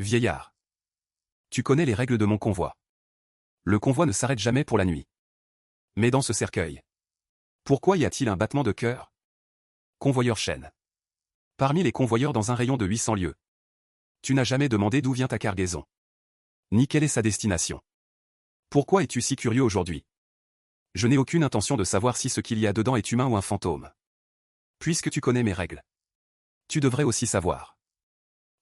Vieillard. Tu connais les règles de mon convoi. Le convoi ne s'arrête jamais pour la nuit. Mais dans ce cercueil. Pourquoi y a-t-il un battement de cœur? Convoyeur chêne. Parmi les convoyeurs dans un rayon de 800 lieues. Tu n'as jamais demandé d'où vient ta cargaison. Ni quelle est sa destination. Pourquoi es-tu si curieux aujourd'hui? Je n'ai aucune intention de savoir si ce qu'il y a dedans est humain ou un fantôme. Puisque tu connais mes règles. Tu devrais aussi savoir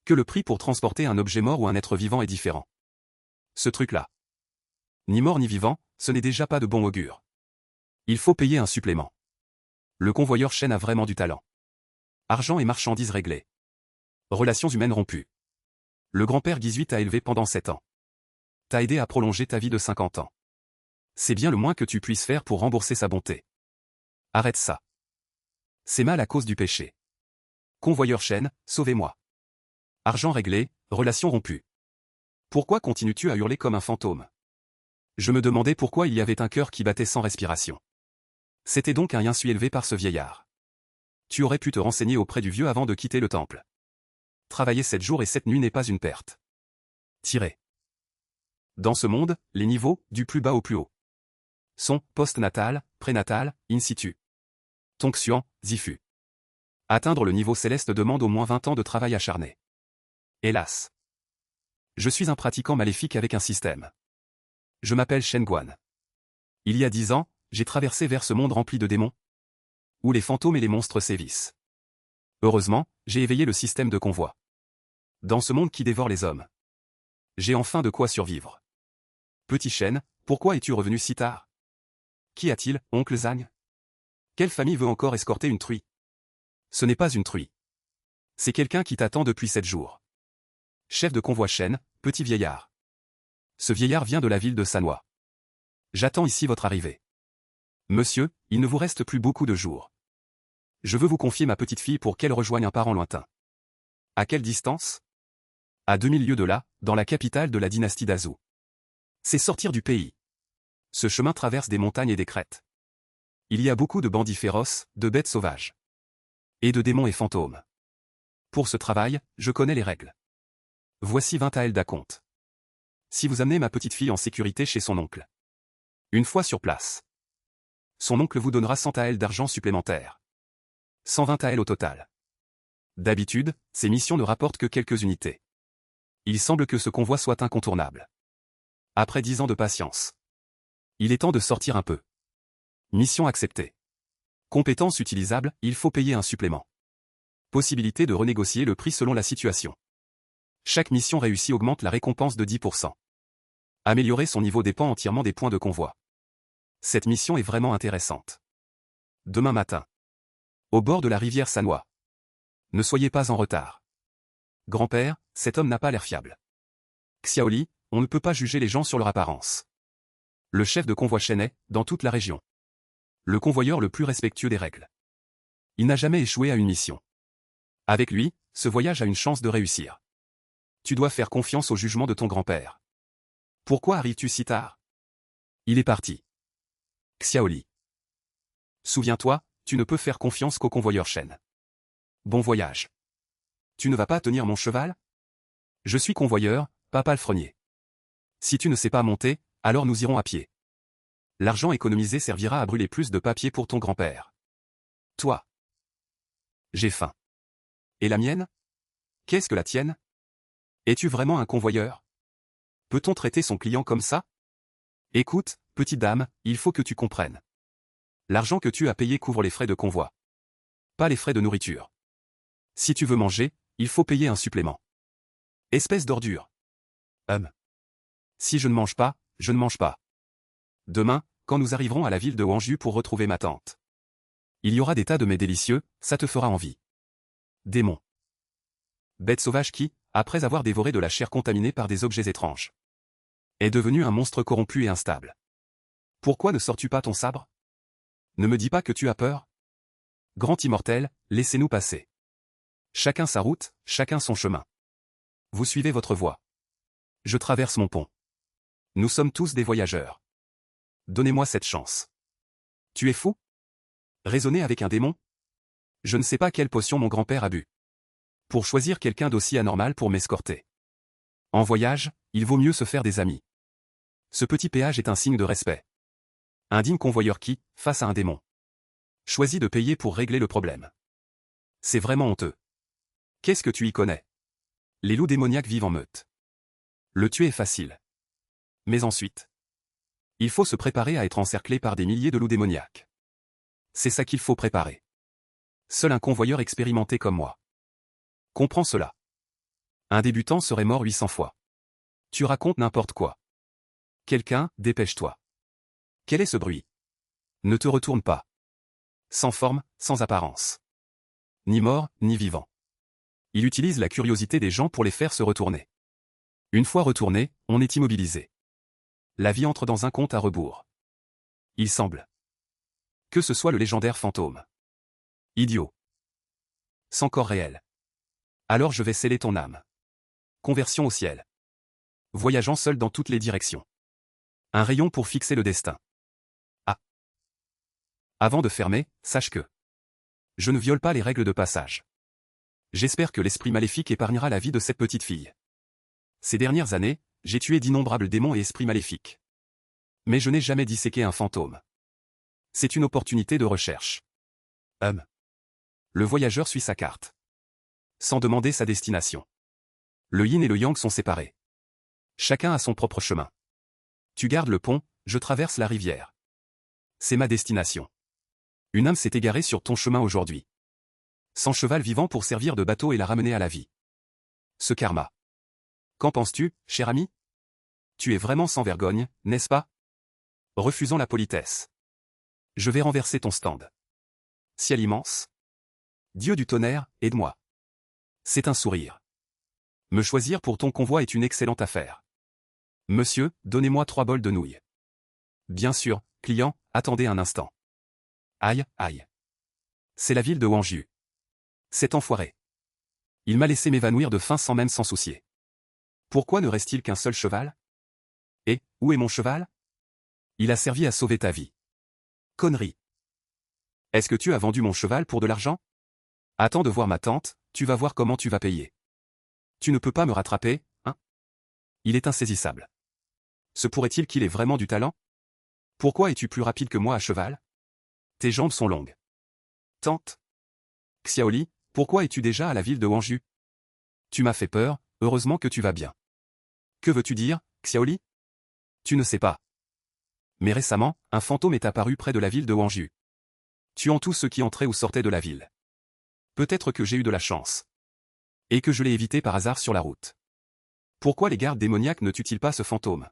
que le prix pour transporter un objet mort ou un être vivant est différent. Ce truc-là. Ni mort ni vivant, ce n'est déjà pas de bon augure. Il faut payer un supplément. Le convoyeur chêne a vraiment du talent. Argent et marchandises réglées. Relations humaines rompues. Le grand-père Guizuit t'a élevé pendant 7 ans. T'a aidé à prolonger ta vie de 50 ans. C'est bien le moins que tu puisses faire pour rembourser sa bonté. Arrête ça. C'est mal à cause du péché. Convoyeur chêne, sauvez-moi. Argent réglé, relations rompues. Pourquoi continues-tu à hurler comme un fantôme? Je me demandais pourquoi il y avait un cœur qui battait sans respiration. C'était donc un insu élevé par ce vieillard. Tu aurais pu te renseigner auprès du vieux avant de quitter le temple. Travailler 7 jours et 7 nuits n'est pas une perte. Tirez. Dans ce monde, les niveaux, du plus bas au plus haut, sont post-natal, prénatal, in situ. Tonction, zifu. Atteindre le niveau céleste demande au moins 20 ans de travail acharné. Hélas. Je suis un pratiquant maléfique avec un système. Je m'appelle Shen Guan. Il y a 10 ans, j'ai traversé vers ce monde rempli de démons, où les fantômes et les monstres sévissent. Heureusement, j'ai éveillé le système de convoi. Dans ce monde qui dévore les hommes. J'ai enfin de quoi survivre. Petit Shen, pourquoi es-tu revenu si tard? Qu'y a-t-il, oncle Zang? Quelle famille veut encore escorter une truie? Ce n'est pas une truie. C'est quelqu'un qui t'attend depuis 7 jours. Chef de convoi Shen, petit vieillard. Ce vieillard vient de la ville de Sanhua. J'attends ici votre arrivée. Monsieur, il ne vous reste plus beaucoup de jours. Je veux vous confier ma petite fille pour qu'elle rejoigne un parent lointain. À quelle distance? À 2000 lieues de là, dans la capitale de la dynastie d'Azu. C'est sortir du pays. Ce chemin traverse des montagnes et des crêtes. Il y a beaucoup de bandits féroces, de bêtes sauvages. Et de démons et fantômes. Pour ce travail, je connais les règles. Voici 20 taels d'acompte. Si vous amenez ma petite fille en sécurité chez son oncle. Une fois sur place. Son oncle vous donnera 100 taels d'argent supplémentaires. 120 taels au total. D'habitude, ces missions ne rapportent que quelques unités. Il semble que ce convoi soit incontournable. Après 10 ans de patience. Il est temps de sortir un peu. Mission acceptée. Compétences utilisables, il faut payer un supplément. Possibilité de renégocier le prix selon la situation. Chaque mission réussie augmente la récompense de 10%. Améliorer son niveau dépend entièrement des points de convoi. Cette mission est vraiment intéressante. Demain matin. Au bord de la rivière Sanhua. Ne soyez pas en retard. Grand-père, cet homme n'a pas l'air fiable. Xiaoli, on ne peut pas juger les gens sur leur apparence. Le chef de convoi Shen est, dans toute la région, le convoyeur le plus respectueux des règles. Il n'a jamais échoué à une mission. Avec lui, ce voyage a une chance de réussir. Tu dois faire confiance au jugement de ton grand-père. Pourquoi arrives-tu si tard? Il est parti. Xiaoli. Souviens-toi, tu ne peux faire confiance qu'au convoyeur Shen. Bon voyage. Tu ne vas pas tenir mon cheval? Je suis convoyeur, pas palefrenier. Si tu ne sais pas monter, alors nous irons à pied. L'argent économisé servira à brûler plus de papier pour ton grand-père. Toi. J'ai faim. Et la mienne? Qu'est-ce que la tienne? Es-tu vraiment un convoyeur? Peut-on traiter son client comme ça? Écoute, petite dame, il faut que tu comprennes. L'argent que tu as payé couvre les frais de convoi. Pas les frais de nourriture. Si tu veux manger, il faut payer un supplément. Espèce d'ordure. Si je ne mange pas, je ne mange pas. Demain, quand nous arriverons à la ville de Wanju pour retrouver ma tante. Il y aura des tas de mets délicieux, ça te fera envie. Démon. Bête sauvage qui, après avoir dévoré de la chair contaminée par des objets étranges, est devenu un monstre corrompu et instable. Pourquoi ne sors-tu pas ton sabre? Ne me dis pas que tu as peur? Grand immortel, laissez-nous passer. Chacun sa route, chacun son chemin. Vous suivez votre voie. Je traverse mon pont. Nous sommes tous des voyageurs. Donnez-moi cette chance. Tu es fou? Raisonner avec un démon? Je ne sais pas quelle potion mon grand-père a bu. Pour choisir quelqu'un d'aussi anormal pour m'escorter. En voyage, il vaut mieux se faire des amis. Ce petit péage est un signe de respect. Un digne convoyeur qui, face à un démon, choisit de payer pour régler le problème. C'est vraiment honteux. Qu'est-ce que tu y connais? Les loups démoniaques vivent en meute. Le tuer est facile. Mais ensuite, il faut se préparer à être encerclé par des milliers de loups démoniaques. C'est ça qu'il faut préparer. Seul un convoyeur expérimenté comme moi comprend cela. Un débutant serait mort 800 fois. Tu racontes n'importe quoi. Quelqu'un, dépêche-toi. Quel est ce bruit? Ne te retourne pas. Sans forme, sans apparence. Ni mort, ni vivant. Il utilise la curiosité des gens pour les faire se retourner. Une fois retourné, on est immobilisé. La vie entre dans un compte à rebours. Il semble que ce soit le légendaire fantôme. Idiot. Sans corps réel. Alors je vais sceller ton âme. Conversion au ciel. Voyageant seul dans toutes les directions. Un rayon pour fixer le destin. Ah. Avant de fermer, sache que je ne viole pas les règles de passage. J'espère que l'esprit maléfique épargnera la vie de cette petite fille. Ces dernières années, j'ai tué d'innombrables démons et esprits maléfiques. Mais je n'ai jamais disséqué un fantôme. C'est une opportunité de recherche. Le voyageur suit sa carte. Sans demander sa destination. Le yin et le yang sont séparés. Chacun a son propre chemin. Tu gardes le pont, je traverse la rivière. C'est ma destination. Une âme s'est égarée sur ton chemin aujourd'hui. Sans cheval vivant pour servir de bateau et la ramener à la vie. Ce karma. Qu'en penses-tu, cher ami? Tu es vraiment sans vergogne, n'est-ce pas? Refusant la politesse. Je vais renverser ton stand. Ciel immense. Dieu du tonnerre, aide-moi. C'est un sourire. Me choisir pour ton convoi est une excellente affaire. Monsieur, donnez-moi 3 bols de nouilles. Bien sûr, client, attendez un instant. Aïe, aïe. C'est la ville de Wangju. Cet enfoiré. Il m'a laissé m'évanouir de faim sans même s'en soucier. Pourquoi ne reste-t-il qu'un seul cheval? Et, où est mon cheval? Il a servi à sauver ta vie. Connerie. Est-ce que tu as vendu mon cheval pour de l'argent? Attends de voir ma tante, tu vas voir comment tu vas payer. Tu ne peux pas me rattraper, hein? Il est insaisissable. Se pourrait-il qu'il ait vraiment du talent? Pourquoi es-tu plus rapide que moi à cheval? Tes jambes sont longues. Tante. Xiaoli, pourquoi es-tu déjà à la ville de Wangju? Tu m'as fait peur, heureusement que tu vas bien. Que veux-tu dire, Xiaoli? Tu ne sais pas. Mais récemment, un fantôme est apparu près de la ville de Wangju, tuant tous ceux qui entraient ou sortaient de la ville. Peut-être que j'ai eu de la chance. Et que je l'ai évité par hasard sur la route. Pourquoi les gardes démoniaques ne tuent-ils pas ce fantôme?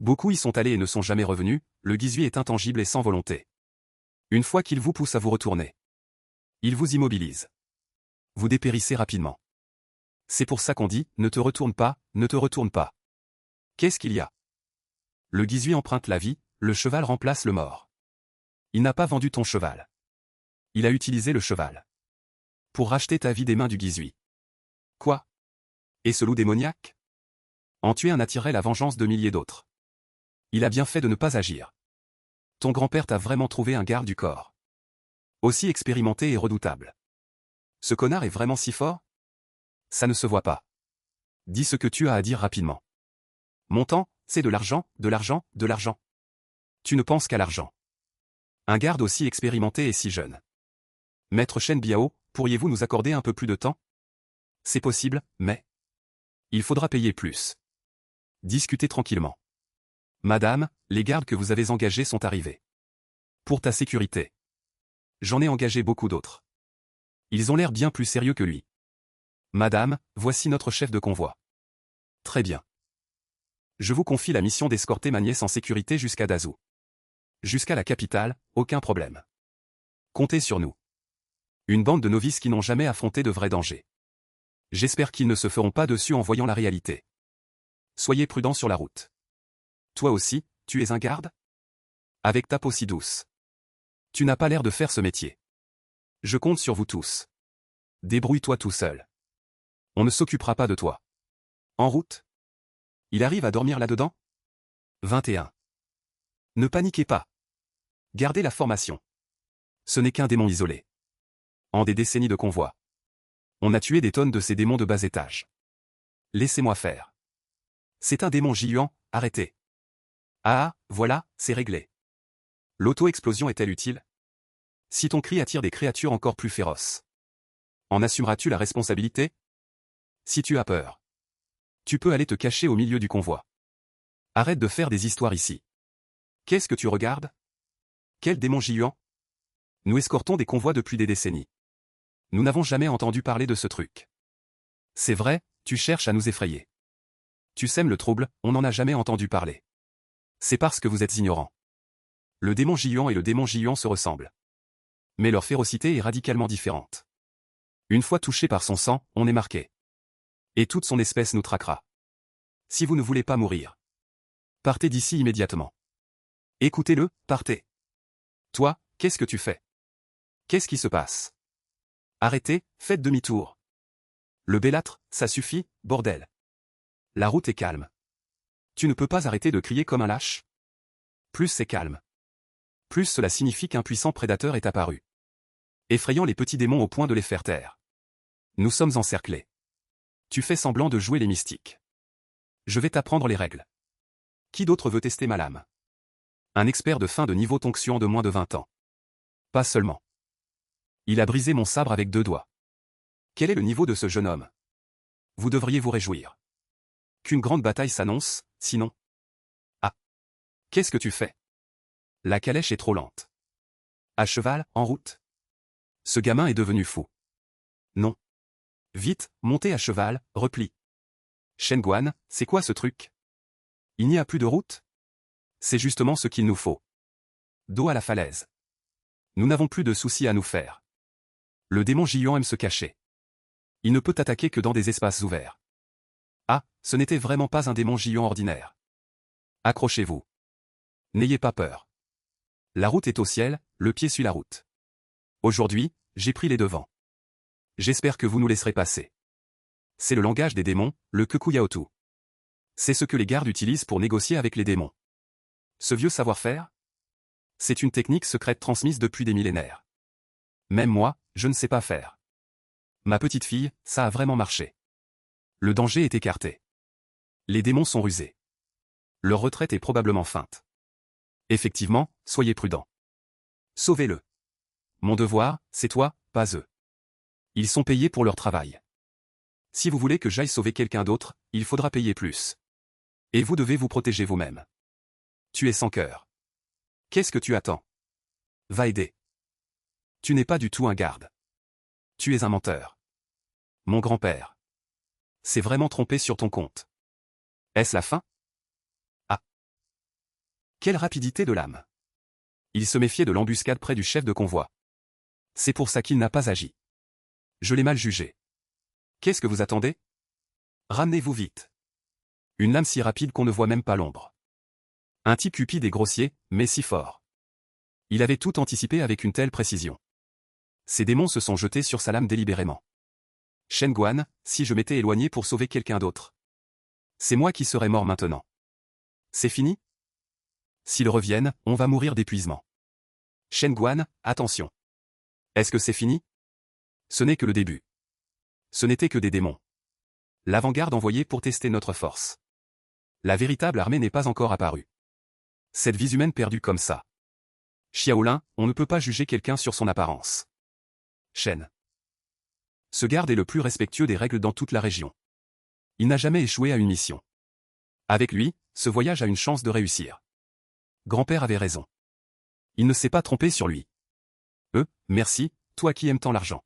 Beaucoup y sont allés et ne sont jamais revenus, le Guizui est intangible et sans volonté. Une fois qu'il vous pousse à vous retourner, il vous immobilise. Vous dépérissez rapidement. C'est pour ça qu'on dit, ne te retourne pas, ne te retourne pas. Qu'est-ce qu'il y a? Le Guizui emprunte la vie, le cheval remplace le mort. Il n'a pas vendu ton cheval. Il a utilisé le cheval pour racheter ta vie des mains du Guizui. Quoi? Et ce loup démoniaque? En tuer un attirerait la vengeance de milliers d'autres. Il a bien fait de ne pas agir. Ton grand-père t'a vraiment trouvé un garde du corps. Aussi expérimenté et redoutable. Ce connard est vraiment si fort? Ça ne se voit pas. Dis ce que tu as à dire rapidement. Mon temps, c'est de l'argent, de l'argent, de l'argent. Tu ne penses qu'à l'argent. Un garde aussi expérimenté et si jeune. Maître Shen Biao, pourriez-vous nous accorder un peu plus de temps? C'est possible, mais il faudra payer plus. Discutez tranquillement. Madame, les gardes que vous avez engagés sont arrivés. Pour ta sécurité. J'en ai engagé beaucoup d'autres. Ils ont l'air bien plus sérieux que lui. Madame, voici notre chef de convoi. Très bien. Je vous confie la mission d'escorter ma nièce en sécurité jusqu'à Dazhou. Jusqu'à la capitale, aucun problème. Comptez sur nous. Une bande de novices qui n'ont jamais affronté de vrais dangers. J'espère qu'ils ne se feront pas dessus en voyant la réalité. Soyez prudents sur la route. Toi aussi, tu es un garde? Avec ta peau si douce. Tu n'as pas l'air de faire ce métier. Je compte sur vous tous. Débrouille-toi tout seul. On ne s'occupera pas de toi. En route? Il arrive à dormir là-dedans? 21. Ne paniquez pas. Gardez la formation. Ce n'est qu'un démon isolé. En des décennies de convoi. On a tué des tonnes de ces démons de bas étage. Laissez-moi faire. C'est un démon Jiuan, arrêtez. Ah, voilà, c'est réglé. L'auto-explosion est-elle utile? Si ton cri attire des créatures encore plus féroces, en assumeras-tu la responsabilité? Si tu as peur, tu peux aller te cacher au milieu du convoi. Arrête de faire des histoires ici. Qu'est-ce que tu regardes? Quel démon Jiuan? Nous escortons des convois depuis des décennies. Nous n'avons jamais entendu parler de ce truc. C'est vrai, tu cherches à nous effrayer. Tu sèmes le trouble, on n'en a jamais entendu parler. C'est parce que vous êtes ignorant. Le démon Jiuan et le démon Jiuan se ressemblent. Mais leur férocité est radicalement différente. Une fois touché par son sang, on est marqué. Et toute son espèce nous traquera. Si vous ne voulez pas mourir, partez d'ici immédiatement. Écoutez-le, partez. Toi, qu'est-ce que tu fais? Qu'est-ce qui se passe? Arrêtez, faites demi-tour. Le bellâtre, ça suffit, bordel. La route est calme. Tu ne peux pas arrêter de crier comme un lâche? Plus c'est calme, plus cela signifie qu'un puissant prédateur est apparu, effrayant les petits démons au point de les faire taire. Nous sommes encerclés. Tu fais semblant de jouer les mystiques. Je vais t'apprendre les règles. Qui d'autre veut tester ma lame? Un expert de fin de niveau Tonxian de moins de 20 ans. Pas seulement. Il a brisé mon sabre avec 2 doigts. Quel est le niveau de ce jeune homme? Vous devriez vous réjouir. Qu'une grande bataille s'annonce, sinon. Ah. Qu'est-ce que tu fais? La calèche est trop lente. À cheval, en route? Ce gamin est devenu fou. Non. Vite, montez à cheval, replie. Shen Guan, c'est quoi ce truc? Il n'y a plus de route? C'est justement ce qu'il nous faut. Dos à la falaise. Nous n'avons plus de soucis à nous faire. Le démon Jiuan aime se cacher. Il ne peut attaquer que dans des espaces ouverts. Ah, ce n'était vraiment pas un démon Jiuan ordinaire. Accrochez-vous. N'ayez pas peur. La route est au ciel, le pied suit la route. Aujourd'hui, j'ai pris les devants. J'espère que vous nous laisserez passer. C'est le langage des démons, le Kekuyaotu. C'est ce que les gardes utilisent pour négocier avec les démons. Ce vieux savoir-faire? C'est une technique secrète transmise depuis des millénaires. Même moi, je ne sais pas faire. Ma petite fille, ça a vraiment marché. Le danger est écarté. Les démons sont rusés. Leur retraite est probablement feinte. Effectivement, soyez prudents. Sauvez-le. Mon devoir, c'est toi, pas eux. Ils sont payés pour leur travail. Si vous voulez que j'aille sauver quelqu'un d'autre, il faudra payer plus. Et vous devez vous protéger vous-même. Tu es sans cœur. Qu'est-ce que tu attends? Va aider. Tu n'es pas du tout un garde. Tu es un menteur. Mon grand-père s'est vraiment trompé sur ton compte. Est-ce la fin? Ah. Quelle rapidité de l'âme. Il se méfiait de l'embuscade près du chef de convoi. C'est pour ça qu'il n'a pas agi. Je l'ai mal jugé. Qu'est-ce que vous attendez? Ramenez-vous vite. Une lame si rapide qu'on ne voit même pas l'ombre. Un type cupide et grossier, mais si fort. Il avait tout anticipé avec une telle précision. Ces démons se sont jetés sur sa lame délibérément. Shen Guan, si je m'étais éloigné pour sauver quelqu'un d'autre. C'est moi qui serais mort maintenant. C'est fini? S'ils reviennent, on va mourir d'épuisement. Shen Guan, attention. Est-ce que c'est fini? Ce n'est que le début. Ce n'était que des démons. L'avant-garde envoyée pour tester notre force. La véritable armée n'est pas encore apparue. Cette vie humaine perdue comme ça. Xiaolin, on ne peut pas juger quelqu'un sur son apparence. Shen. Ce garde est le plus respectueux des règles dans toute la région. Il n'a jamais échoué à une mission. Avec lui, ce voyage a une chance de réussir. Grand-père avait raison. Il ne s'est pas trompé sur lui. Merci, toi qui aimes tant l'argent.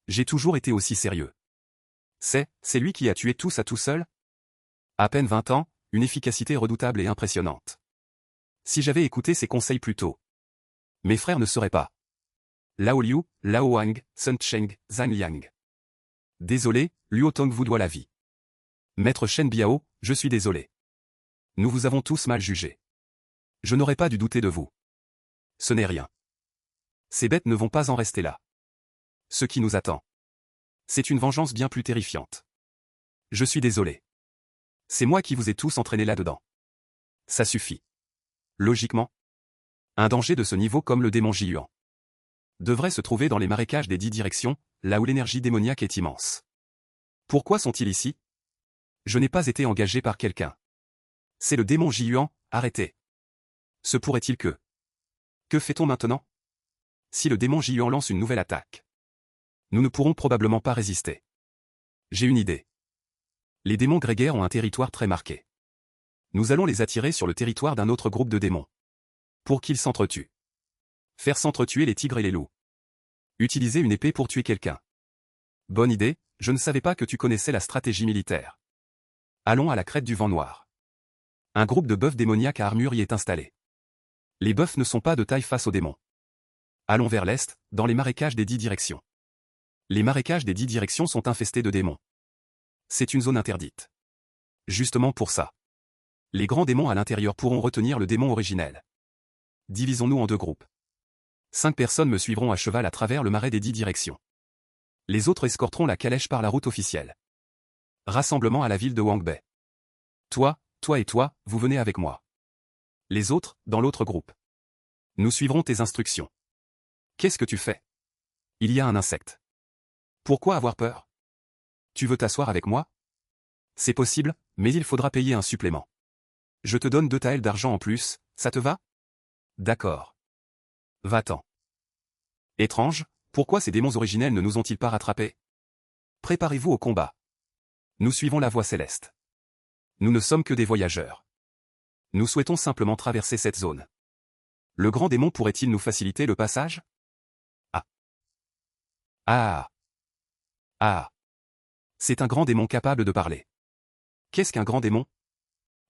J'ai toujours été aussi sérieux. C'est lui qui a tué tous à tout seul? À peine 20 ans, une efficacité redoutable et impressionnante. Si j'avais écouté ses conseils plus tôt, mes frères ne seraient pas Lao Liu, Lao Wang, Sun Cheng, Zhang Liang. Désolé, Luo Tong vous doit la vie. Maître Shen Biao, je suis désolé. Nous vous avons tous mal jugé. Je n'aurais pas dû douter de vous. Ce n'est rien. Ces bêtes ne vont pas en rester là. Ce qui nous attend, c'est une vengeance bien plus terrifiante. Je suis désolé. C'est moi qui vous ai tous entraînés là-dedans. Ça suffit. Logiquement, un danger de ce niveau comme le démon Jiuan devrait se trouver dans les marécages des 10 directions, là où l'énergie démoniaque est immense. Pourquoi sont-ils ici? Je n'ai pas été engagé par quelqu'un. C'est le démon Ji-Yuan, arrêtez. Se pourrait-il que... Que fait-on maintenant? Si le démon Ji-Yuan lance une nouvelle attaque, nous ne pourrons probablement pas résister. J'ai une idée. Les démons grégaires ont un territoire très marqué. Nous allons les attirer sur le territoire d'un autre groupe de démons. Pour qu'ils s'entretuent. Faire s'entretuer les tigres et les loups. Utiliser une épée pour tuer quelqu'un. Bonne idée, je ne savais pas que tu connaissais la stratégie militaire. Allons à la crête du vent noir. Un groupe de bœufs démoniaques à armure y est installé. Les bœufs ne sont pas de taille face aux démons. Allons vers l'est, dans les marécages des 10 directions. Les marécages des 10 directions sont infestés de démons. C'est une zone interdite. Justement pour ça. Les grands démons à l'intérieur pourront retenir le démon originel. Divisons-nous en 2 groupes. 5 personnes me suivront à cheval à travers le marais des 10 directions. Les autres escorteront la calèche par la route officielle. Rassemblement à la ville de Wangbei. Toi et toi, vous venez avec moi. Les autres, dans l'autre groupe. Nous suivrons tes instructions. Qu'est-ce que tu fais? Il y a un insecte. Pourquoi avoir peur? Tu veux t'asseoir avec moi? C'est possible, mais il faudra payer un supplément. Je te donne 2 taels d'argent en plus, ça te va? D'accord. Va-t'en. Étrange, pourquoi ces démons originels ne nous ont-ils pas rattrapés? Préparez-vous au combat. Nous suivons la voie céleste. Nous ne sommes que des voyageurs. Nous souhaitons simplement traverser cette zone. Le grand démon pourrait-il nous faciliter le passage? Ah. Ah. Ah. C'est un grand démon capable de parler. Qu'est-ce qu'un grand démon?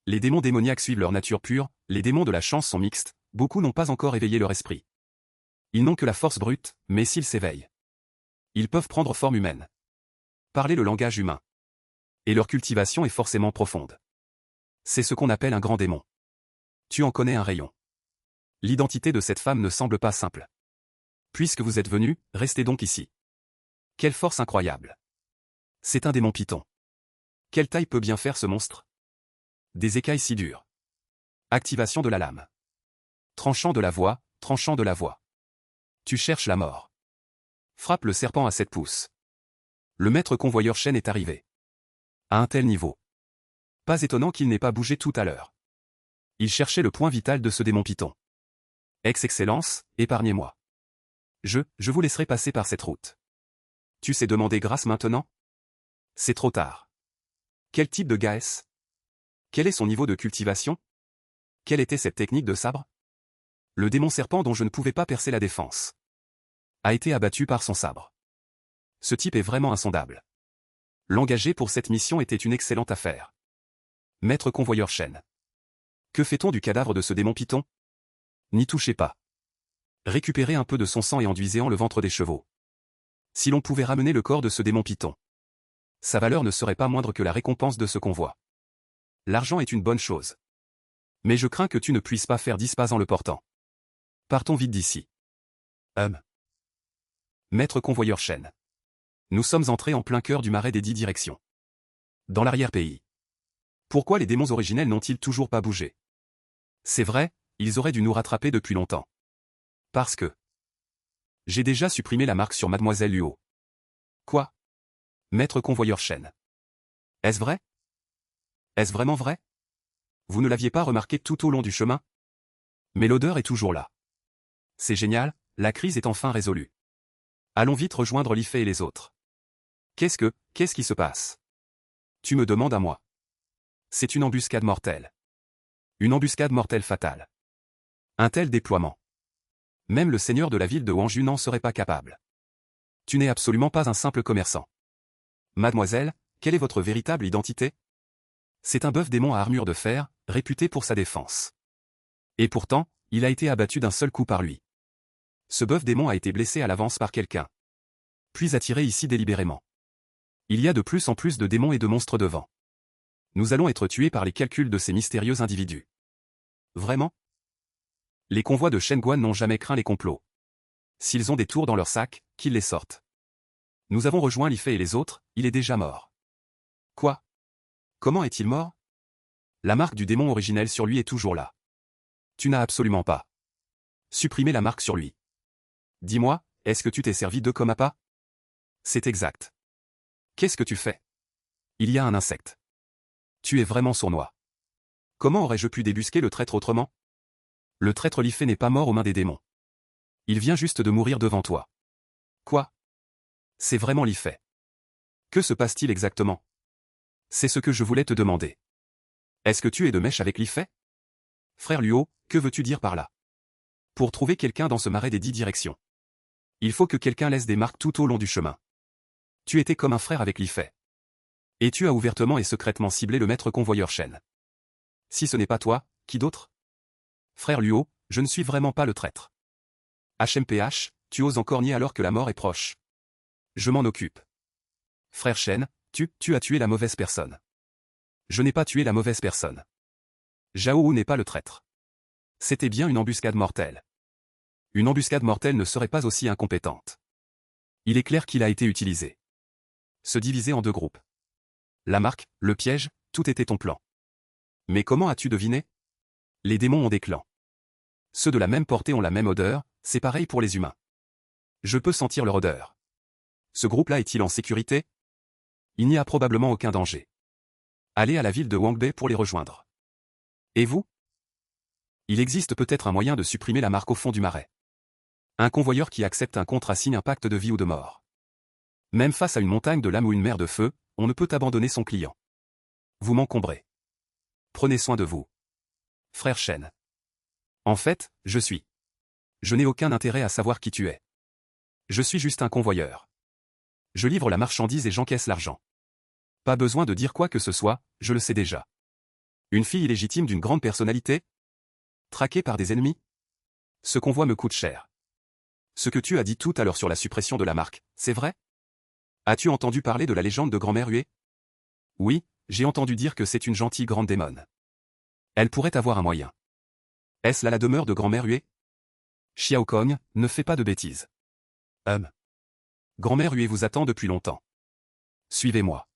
Les démons démoniaques suivent leur nature pure, les démons de la chance sont mixtes, beaucoup n'ont pas encore éveillé leur esprit. Ils n'ont que la force brute, mais s'ils s'éveillent, ils peuvent prendre forme humaine. Parler le langage humain. Et leur cultivation est forcément profonde. C'est ce qu'on appelle un grand démon. Tu en connais un rayon. L'identité de cette femme ne semble pas simple. Puisque vous êtes venu, restez donc ici. Quelle force incroyable. C'est un démon python. Quelle taille peut bien faire ce monstre? Des écailles si dures. Activation de la lame. Tranchant de la voix, tranchant de la voix. Tu cherches la mort. Frappe le serpent à 7 pouces. Le maître convoyeur chêne est arrivé. À un tel niveau. Pas étonnant qu'il n'ait pas bougé tout à l'heure. Il cherchait le point vital de ce démon python. Ex-Excellence, épargnez-moi. Je vous laisserai passer par cette route. Tu sais demander grâce maintenant? C'est trop tard. Quel type de gars est-ce? Quel est son niveau de cultivation? Quelle était cette technique de sabre? Le démon serpent dont je ne pouvais pas percer la défense a été abattu par son sabre. Ce type est vraiment insondable. L'engager pour cette mission était une excellente affaire. Maître convoyeur chêne. Que fait-on du cadavre de ce démon python? N'y touchez pas. Récupérez un peu de son sang et enduisez-en le ventre des chevaux. Si l'on pouvait ramener le corps de ce démon python, sa valeur ne serait pas moindre que la récompense de ce convoi. L'argent est une bonne chose. Mais je crains que tu ne puisses pas faire 10 pas en le portant. Partons vite d'ici. Maître convoyeur chêne. Nous sommes entrés en plein cœur du marais des 10 directions. Dans l'arrière-pays. Pourquoi les démons originels n'ont-ils toujours pas bougé? C'est vrai, ils auraient dû nous rattraper depuis longtemps. Parce que... J'ai déjà supprimé la marque sur Mademoiselle Luo. Quoi? Maître convoyeur chêne. Est-ce vrai? Est-ce vraiment vrai? Vous ne l'aviez pas remarqué tout au long du chemin? Mais l'odeur est toujours là. C'est génial, la crise est enfin résolue. Allons vite rejoindre Li-Fei et les autres. Qu'est-ce qui se passe? Tu me demandes à moi. C'est une embuscade mortelle. Une embuscade mortelle fatale. Un tel déploiement. Même le seigneur de la ville de Wanju n'en serait pas capable. Tu n'es absolument pas un simple commerçant. Mademoiselle, quelle est votre véritable identité? C'est un bœuf démon à armure de fer, réputé pour sa défense. Et pourtant, il a été abattu d'un seul coup par lui. Ce bœuf démon a été blessé à l'avance par quelqu'un. Puis attiré ici délibérément. Il y a de plus en plus de démons et de monstres devant. Nous allons être tués par les calculs de ces mystérieux individus. Vraiment? Les convois de Shen Guan n'ont jamais craint les complots. S'ils ont des tours dans leur sac, qu'ils les sortent. Nous avons rejoint Li-Fei et les autres, il est déjà mort. Quoi? Comment est-il mort? La marque du démon originel sur lui est toujours là. Tu n'as absolument pas supprimé la marque sur lui. Dis-moi, est-ce que tu t'es servi d'eux comme appât? C'est exact. Qu'est-ce que tu fais? Il y a un insecte. Tu es vraiment sournois. Comment aurais-je pu débusquer le traître autrement? Le traître Li Fei n'est pas mort aux mains des démons. Il vient juste de mourir devant toi. Quoi? C'est vraiment Li Fei. Que se passe-t-il exactement? C'est ce que je voulais te demander. Est-ce que tu es de mèche avec Li Fei? Frère Luo, que veux-tu dire par là? Pour trouver quelqu'un dans ce marais des 10 directions, il faut que quelqu'un laisse des marques tout au long du chemin. Tu étais comme un frère avec Li Fei. Et tu as ouvertement et secrètement ciblé le maître convoyeur Shen. Si ce n'est pas toi, qui d'autre? Frère Luo, je ne suis vraiment pas le traître. HMPH, tu oses encore nier alors que la mort est proche. Je m'en occupe. Frère Shen, tu as tué la mauvaise personne. Je n'ai pas tué la mauvaise personne. Zhao Wu n'est pas le traître. C'était bien une embuscade mortelle. Une embuscade mortelle ne serait pas aussi incompétente. Il est clair qu'il a été utilisé. Se diviser en deux groupes. La marque, le piège, tout était ton plan. Mais comment as-tu deviné? Les démons ont des clans. Ceux de la même portée ont la même odeur, c'est pareil pour les humains. Je peux sentir leur odeur. Ce groupe-là est-il en sécurité? Il n'y a probablement aucun danger. Allez à la ville de Wangbei pour les rejoindre. Et vous? Il existe peut-être un moyen de supprimer la marque au fond du marais. Un convoyeur qui accepte un contrat signe un pacte de vie ou de mort. Même face à une montagne de lames ou une mer de feu, on ne peut abandonner son client. Vous m'encombrez. Prenez soin de vous. Frère Shen. En fait, Je n'ai aucun intérêt à savoir qui tu es. Je suis juste un convoyeur. Je livre la marchandise et j'encaisse l'argent. Pas besoin de dire quoi que ce soit, je le sais déjà. Une fille illégitime d'une grande personnalité? Traquée par des ennemis? Ce convoi me coûte cher. Ce que tu as dit tout à l'heure sur la suppression de la marque, c'est vrai? As-tu entendu parler de la légende de Grand-mère Huée? Oui, j'ai entendu dire que c'est une gentille grande démone. Elle pourrait avoir un moyen. Est-ce là la demeure de Grand-mère Huée? Xiao Kong, ne fais pas de bêtises. Grand-mère Huée vous attend depuis longtemps. Suivez-moi.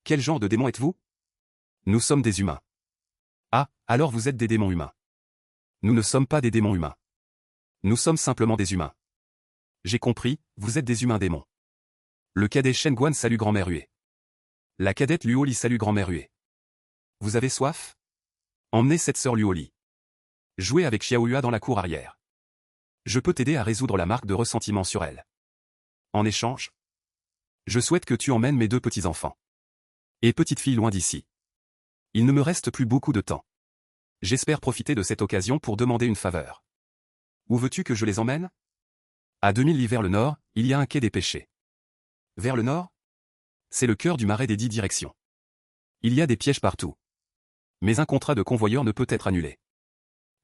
Quel genre de démon êtes-vous? Nous sommes des humains. Ah, alors vous êtes des démons humains. Nous ne sommes pas des démons humains. Nous sommes simplement des humains. J'ai compris, vous êtes des humains démons. Le cadet Shen Guan salue Grand-mère Huée. La cadette Luoli salue Grand-mère Huée. Vous avez soif? Emmenez cette sœur Luoli. Jouez avec Xiao Hua dans la cour arrière. Je peux t'aider à résoudre la marque de ressentiment sur elle. En échange, je souhaite que tu emmènes mes deux petits-enfants. Et petite fille loin d'ici. Il ne me reste plus beaucoup de temps. J'espère profiter de cette occasion pour demander une faveur. Où veux-tu que je les emmène? À 2000 li vers le nord, il y a un quai des pêchés. Vers le nord? C'est le cœur du marais des 10 directions. Il y a des pièges partout. Mais un contrat de convoyeur ne peut être annulé.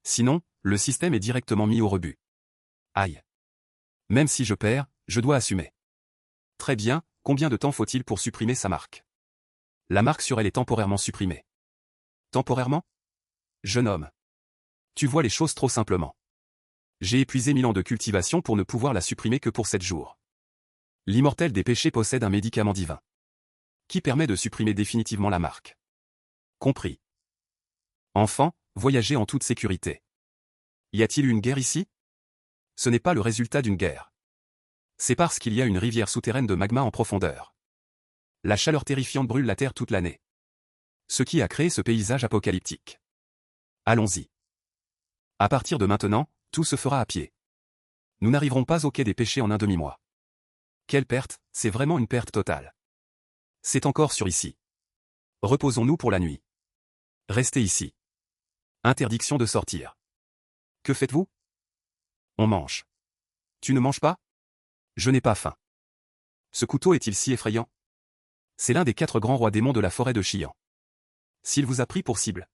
Sinon, le système est directement mis au rebut. Aïe. Même si je perds, je dois assumer. Très bien, combien de temps faut-il pour supprimer sa marque? La marque sur elle est temporairement supprimée. Temporairement? Jeune homme. Tu vois les choses trop simplement. J'ai épuisé 1000 ans de cultivation pour ne pouvoir la supprimer que pour 7 jours. L'immortel des péchés possède un médicament divin qui permet de supprimer définitivement la marque. Compris. Enfant, voyagez en toute sécurité. Y a-t-il eu une guerre ici? Ce n'est pas le résultat d'une guerre. C'est parce qu'il y a une rivière souterraine de magma en profondeur. La chaleur terrifiante brûle la terre toute l'année. Ce qui a créé ce paysage apocalyptique. Allons-y. À partir de maintenant, tout se fera à pied. Nous n'arriverons pas au quai des péchés en un demi-mois. Quelle perte, c'est vraiment une perte totale. C'est encore sur ici. Reposons-nous pour la nuit. Restez ici. Interdiction de sortir. Que faites-vous? On mange. Tu ne manges pas? Je n'ai pas faim. Ce couteau est-il si effrayant? C'est l'un des 4 grands rois démons de la forêt de Xian. S'il vous a pris pour cible.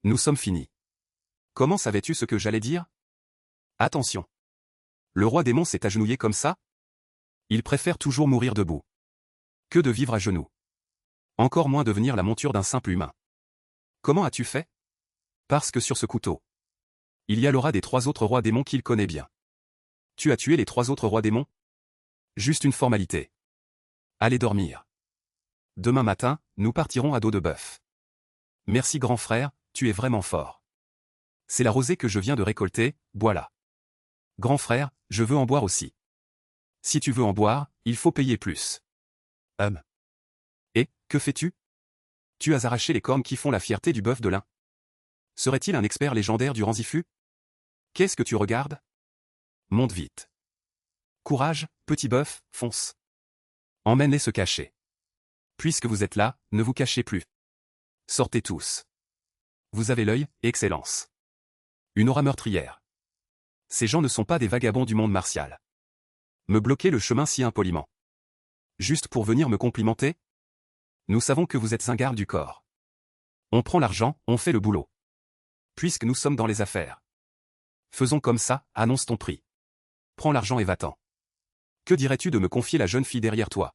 Nous sommes finis. Comment savais-tu ce que j'allais dire? Attention. Le roi démon s'est agenouillé comme ça? Il préfère toujours mourir debout. Que de vivre à genoux. Encore moins devenir la monture d'un simple humain. Comment as-tu fait? Parce que sur ce couteau, il y a l'aura des 3 autres rois démons qu'il connaît bien. Tu as tué les 3 autres rois démons? Juste une formalité. Allez dormir. Demain matin, nous partirons à dos de bœuf. Merci grand frère, tu es vraiment fort. C'est la rosée que je viens de récolter, bois-la. Grand frère, je veux en boire aussi. Si tu veux en boire, il faut payer plus. Et, que fais-tu? Tu as arraché les cornes qui font la fierté du bœuf de l'Ain. Serait-il un expert légendaire du Ranzifu? Qu'est-ce que tu regardes? Monte vite. Courage, petit bœuf, fonce. Emmène-les se cacher. Puisque vous êtes là, ne vous cachez plus. Sortez tous. Vous avez l'œil, Excellence. Une aura meurtrière. Ces gens ne sont pas des vagabonds du monde martial. Me bloquer le chemin si impoliment. Juste pour venir me complimenter? Nous savons que vous êtes un garde du corps. On prend l'argent, on fait le boulot. Puisque nous sommes dans les affaires. Faisons comme ça, annonce ton prix. Prends l'argent et va-t'en. Que dirais-tu de me confier la jeune fille derrière toi?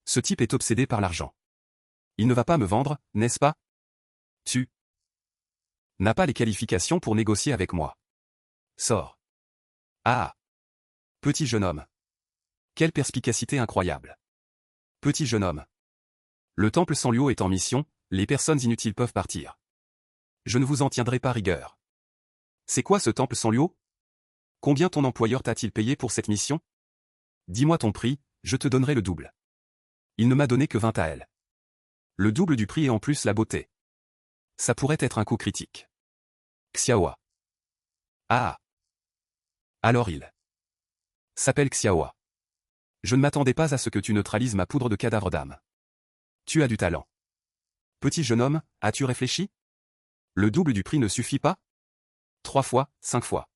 Ce type est obsédé par l'argent. Il ne va pas me vendre, n'est-ce pas? Tu n'as pas les qualifications pour négocier avec moi. Sors. Ah! Petit jeune homme. Quelle perspicacité incroyable. Petit jeune homme. Le temple Sanliu est en mission, les personnes inutiles peuvent partir. Je ne vous en tiendrai pas rigueur. C'est quoi ce temple Sanliu? Combien ton employeur t'a-t-il payé pour cette mission? Dis-moi ton prix, je te donnerai le double. Il ne m'a donné que 20 taels. Le double du prix et en plus la beauté. Ça pourrait être un coup critique. Xiaoa. Ah! Alors il s'appelle Xiaoa. Je ne m'attendais pas à ce que tu neutralises ma poudre de cadavre d'âme. Tu as du talent. Petit jeune homme, as-tu réfléchi? Le double du prix ne suffit pas? 3 fois, 5 fois.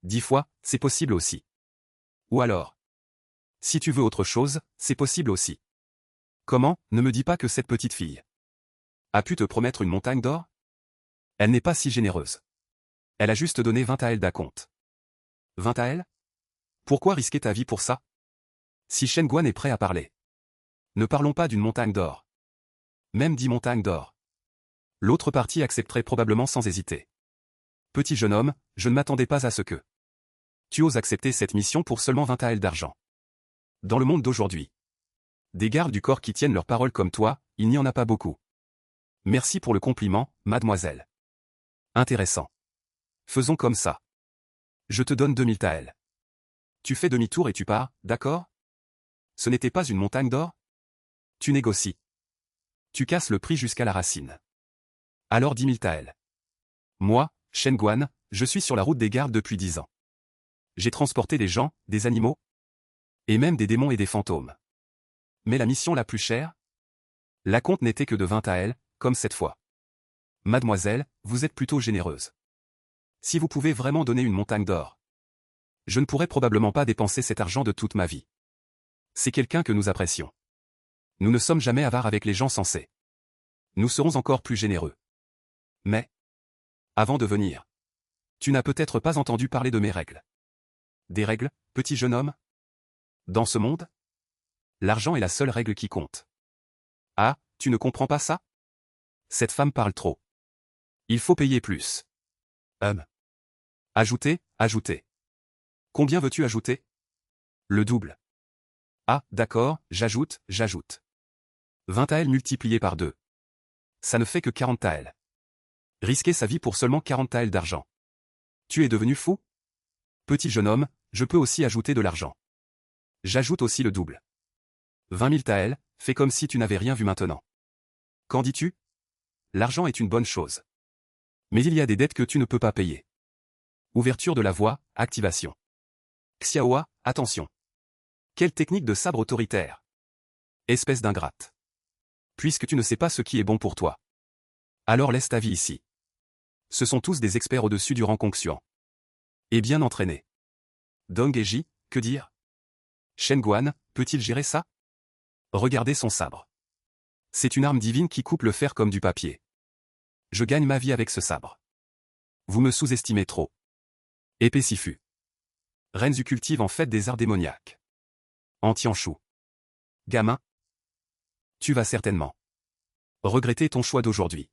10 fois, c'est possible aussi. Ou alors, si tu veux autre chose, c'est possible aussi. Comment, ne me dis pas que cette petite fille a pu te promettre une montagne d'or? Elle n'est pas si généreuse. Elle a juste donné 20 taels d'acompte. 20 taels? Pourquoi risquer ta vie pour ça? Si Shen Guan est prêt à parler. Ne parlons pas d'une montagne d'or. Même 10 montagnes d'or. L'autre partie accepterait probablement sans hésiter. Petit jeune homme, je ne m'attendais pas à ce que tu oses accepter cette mission pour seulement 20 taels d'argent. Dans le monde d'aujourd'hui, des gardes du corps qui tiennent leur parole comme toi, il n'y en a pas beaucoup. Merci pour le compliment, mademoiselle. Intéressant. Faisons comme ça. Je te donne 2000 taels. Tu fais demi-tour et tu pars, d'accord? Ce n'était pas une montagne d'or? Tu négocies. Tu casses le prix jusqu'à la racine. Alors 10 000 taels. Moi, Shen Guan, je suis sur la route des gardes depuis 10 ans. J'ai transporté des gens, des animaux, et même des démons et des fantômes. Mais la mission la plus chère? L'acompte n'était que de 20 taels, comme cette fois. Mademoiselle, vous êtes plutôt généreuse. Si vous pouvez vraiment donner une montagne d'or, je ne pourrais probablement pas dépenser cet argent de toute ma vie. C'est quelqu'un que nous apprécions. Nous ne sommes jamais avares avec les gens sensés. Nous serons encore plus généreux. Mais, avant de venir, tu n'as peut-être pas entendu parler de mes règles. Des règles, petit jeune homme? Dans ce monde, l'argent est la seule règle qui compte. Ah, tu ne comprends pas ça? Cette femme parle trop. Il faut payer plus. Ajouter, ajouter. Combien veux-tu ajouter? Le double. Ah, d'accord, j'ajoute, j'ajoute. 20 taels multipliés par 2. Ça ne fait que 40 taels. Risquer sa vie pour seulement 40 taels d'argent. Tu es devenu fou? Petit jeune homme, je peux aussi ajouter de l'argent. J'ajoute aussi le double. 20 000 taels, fais comme si tu n'avais rien vu maintenant. Qu'en dis-tu? L'argent est une bonne chose. Mais il y a des dettes que tu ne peux pas payer. Ouverture de la voie, activation. Xiaoa, attention. Quelle technique de sabre autoritaire. Espèce d'ingrate. Puisque tu ne sais pas ce qui est bon pour toi. Alors laisse ta vie ici. Ce sont tous des experts au-dessus du rang Kongxuan. Et bien entraînés. Dong et Ji, que dire? Shen Guan, peut-il gérer ça? Regardez son sabre. C'est une arme divine qui coupe le fer comme du papier. Je gagne ma vie avec ce sabre. Vous me sous-estimez trop. Épée Sifu. Renzu cultive en fait des arts démoniaques. Antianshu. Gamin. Tu vas certainement regretter ton choix d'aujourd'hui.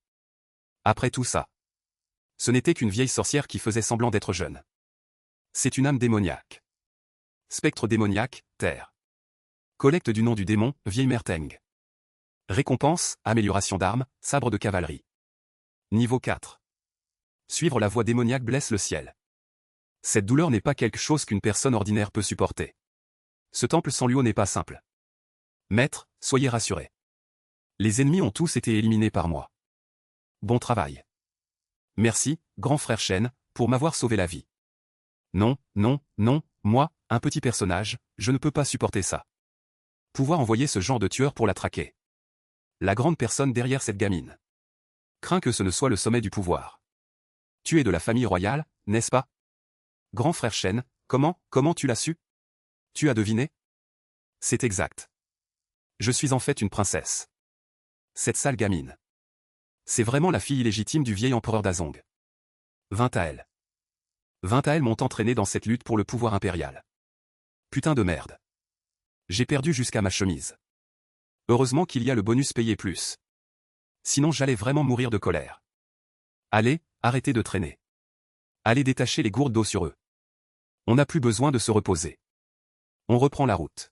Après tout ça, ce n'était qu'une vieille sorcière qui faisait semblant d'être jeune. C'est une âme démoniaque. Spectre démoniaque, terre. Collecte du nom du démon, vieille mère Teng. Récompense, amélioration d'armes, sabre de cavalerie. Niveau 4. Suivre la voie démoniaque blesse le ciel. Cette douleur n'est pas quelque chose qu'une personne ordinaire peut supporter. Ce temple Sanliu n'est pas simple. Maître, soyez rassuré. Les ennemis ont tous été éliminés par moi. Bon travail. Merci, grand frère Shen, pour m'avoir sauvé la vie. Non, non, non, moi, un petit personnage, je ne peux pas supporter ça. Pouvoir envoyer ce genre de tueur pour la traquer. La grande personne derrière cette gamine. Crains que ce ne soit le sommet du pouvoir. Tu es de la famille royale, n'est-ce pas? Grand frère Shen, comment tu l'as su? Tu as deviné? C'est exact. Je suis en fait une princesse. Cette sale gamine. C'est vraiment la fille illégitime du vieil empereur d'Azong. 20 à elle. 20 à elle m'ont entraîné dans cette lutte pour le pouvoir impérial. Putain de merde. J'ai perdu jusqu'à ma chemise. Heureusement qu'il y a le bonus payé plus. Sinon j'allais vraiment mourir de colère. Allez, arrêtez de traîner. Allez détacher les gourdes d'eau sur eux. On n'a plus besoin de se reposer. On reprend la route.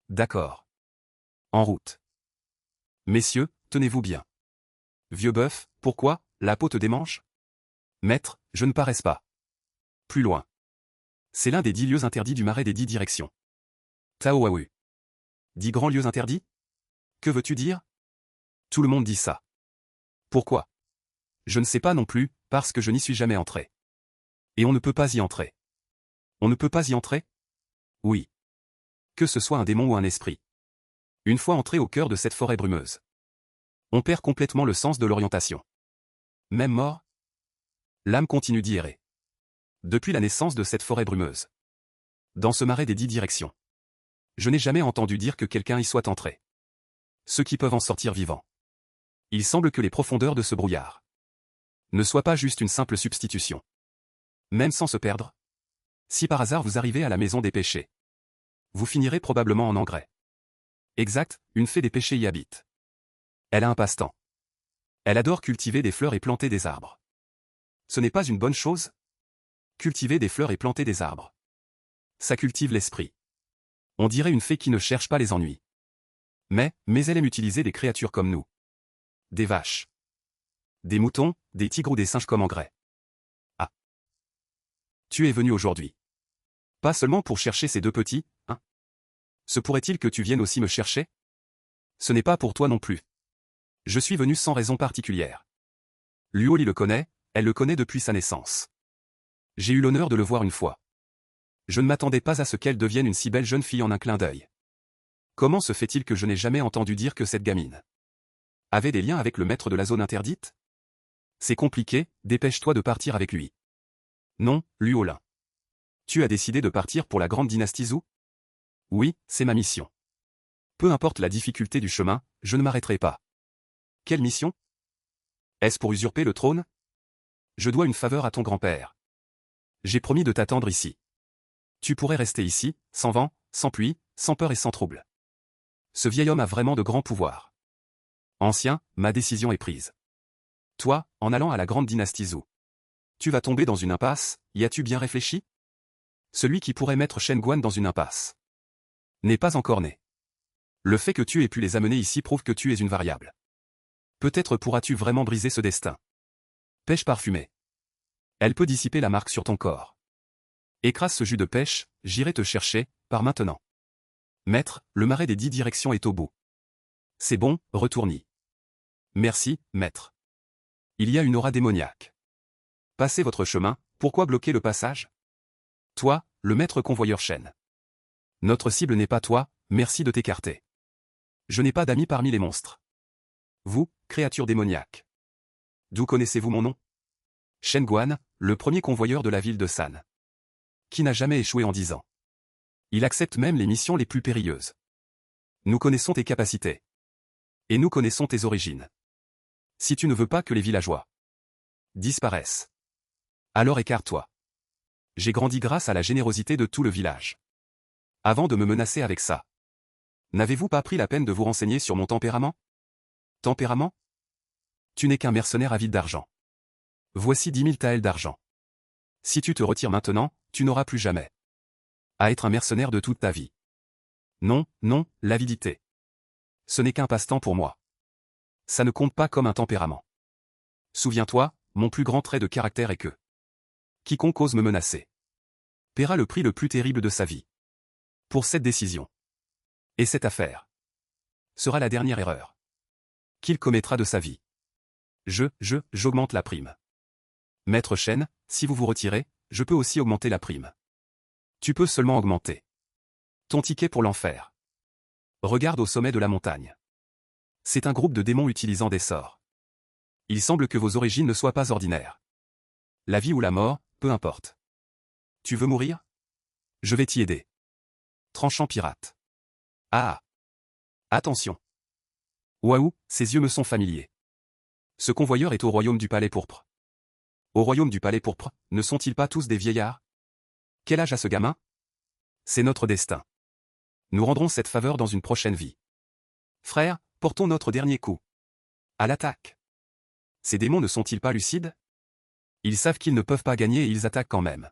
D'accord. En route. Messieurs, tenez-vous bien. Vieux bœuf, pourquoi, la peau te démange? Maître, je ne paraisse pas. Plus loin. C'est l'un des 10 lieux interdits du marais des 10 directions. Taoahu. 10 grands lieux interdits? Que veux-tu dire? Tout le monde dit ça. Pourquoi? Je ne sais pas non plus, parce que je n'y suis jamais entré. Et on ne peut pas y entrer. On ne peut pas y entrer? Oui. Que ce soit un démon ou un esprit. Une fois entré au cœur de cette forêt brumeuse, on perd complètement le sens de l'orientation. Même mort? L'âme continue d'y errer. Depuis la naissance de cette forêt brumeuse. Dans ce marais des 10 directions. Je n'ai jamais entendu dire que quelqu'un y soit entré. Ceux qui peuvent en sortir vivants. Il semble que les profondeurs de ce brouillard ne soient pas juste une simple substitution. Même sans se perdre. Si par hasard vous arrivez à la maison des péchés, vous finirez probablement en engrais. Exact, une fée des péchés y habite. Elle a un passe-temps. Elle adore cultiver des fleurs et planter des arbres. Ce n'est pas une bonne chose? Cultiver des fleurs et planter des arbres. Ça cultive l'esprit. On dirait une fée qui ne cherche pas les ennuis. Mais elle aime utiliser des créatures comme nous. Des vaches. Des moutons, des tigres ou des singes comme engrais. Ah. Tu es venu aujourd'hui. Pas seulement pour chercher ces deux petits, hein? Se pourrait-il que tu viennes aussi me chercher? Ce n'est pas pour toi non plus. Je suis venu sans raison particulière. Luoli le connaît, elle le connaît depuis sa naissance. J'ai eu l'honneur de le voir une fois. Je ne m'attendais pas à ce qu'elle devienne une si belle jeune fille en un clin d'œil. Comment se fait-il que je n'ai jamais entendu dire que cette gamine avait des liens avec le maître de la zone interdite? C'est compliqué, dépêche-toi de partir avec lui. Non, Luolin. Tu as décidé de partir pour la grande dynastie Zhou? Oui, c'est ma mission. Peu importe la difficulté du chemin, je ne m'arrêterai pas. Quelle mission? Est-ce pour usurper le trône? Je dois une faveur à ton grand-père. J'ai promis de t'attendre ici. Tu pourrais rester ici, sans vent, sans pluie, sans peur et sans trouble. Ce vieil homme a vraiment de grands pouvoirs. Ancien, ma décision est prise. Toi, en allant à la grande dynastie Zhou, tu vas tomber dans une impasse, y as-tu bien réfléchi? Celui qui pourrait mettre Shen Guan dans une impasse n'est pas encore né. Le fait que tu aies pu les amener ici prouve que tu es une variable. Peut-être pourras-tu vraiment briser ce destin. Pêche parfumée. Elle peut dissiper la marque sur ton corps. Écrase ce jus de pêche, j'irai te chercher, par maintenant. Maître, le marais des 10 directions est au bout. C'est bon, retourne-y. Merci, maître. Il y a une aura démoniaque. Passez votre chemin, pourquoi bloquer le passage? Toi, le maître convoyeur Shen. Notre cible n'est pas toi, merci de t'écarter. Je n'ai pas d'amis parmi les monstres. Vous, créature démoniaque. D'où connaissez-vous mon nom? Shen Guan, le premier convoyeur de la ville de San. Qui n'a jamais échoué en 10 ans. Il accepte même les missions les plus périlleuses. Nous connaissons tes capacités. Et nous connaissons tes origines. Si tu ne veux pas que les villageois disparaissent, alors écarte-toi. J'ai grandi grâce à la générosité de tout le village. Avant de me menacer avec ça, n'avez-vous pas pris la peine de vous renseigner sur mon tempérament? Tempérament? Tu n'es qu'un mercenaire avide d'argent. Voici 10 000 taels d'argent. Si tu te retires maintenant, tu n'auras plus jamais à être un mercenaire de toute ta vie. Non, non, l'avidité. Ce n'est qu'un passe-temps pour moi. Ça ne compte pas comme un tempérament. Souviens-toi, mon plus grand trait de caractère est que quiconque ose me menacer paiera le prix le plus terrible de sa vie. Pour cette décision. Et cette affaire sera la dernière erreur qu'il commettra de sa vie. J'augmente la prime. Maître Chen, si vous vous retirez, je peux aussi augmenter la prime. Tu peux seulement augmenter ton ticket pour l'enfer. Regarde au sommet de la montagne. C'est un groupe de démons utilisant des sorts. Il semble que vos origines ne soient pas ordinaires. La vie ou la mort, peu importe. Tu veux mourir? Je vais t'y aider. Tranchant pirate. Ah! Attention. Waouh, ces yeux me sont familiers. Ce convoyeur est au royaume du palais pourpre. Au royaume du palais pourpre, ne sont-ils pas tous des vieillards? Quel âge a ce gamin? C'est notre destin. Nous rendrons cette faveur dans une prochaine vie. Frère, portons notre dernier coup. À l'attaque. Ces démons ne sont-ils pas lucides? Ils savent qu'ils ne peuvent pas gagner et ils attaquent quand même.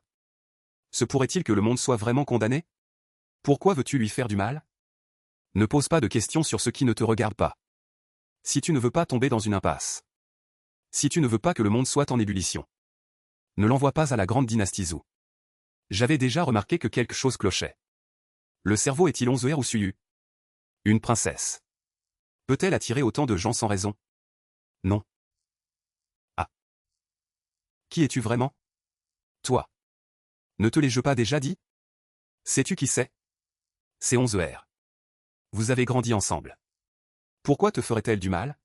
Se pourrait-il que le monde soit vraiment condamné? Pourquoi veux-tu lui faire du mal? Ne pose pas de questions sur ce qui ne te regarde pas. Si tu ne veux pas tomber dans une impasse. Si tu ne veux pas que le monde soit en ébullition. Ne l'envoie pas à la grande dynastie Zhou. J'avais déjà remarqué que quelque chose clochait. Le cerveau est-il 11 ou Suyu? Une princesse. Peut-elle attirer autant de gens sans raison? Non. Ah. Qui es-tu vraiment? Toi. Ne te l'ai-je pas déjà dit? Sais-tu qui c'est? C'est 11R. Vous avez grandi ensemble. Pourquoi te ferait-elle du mal?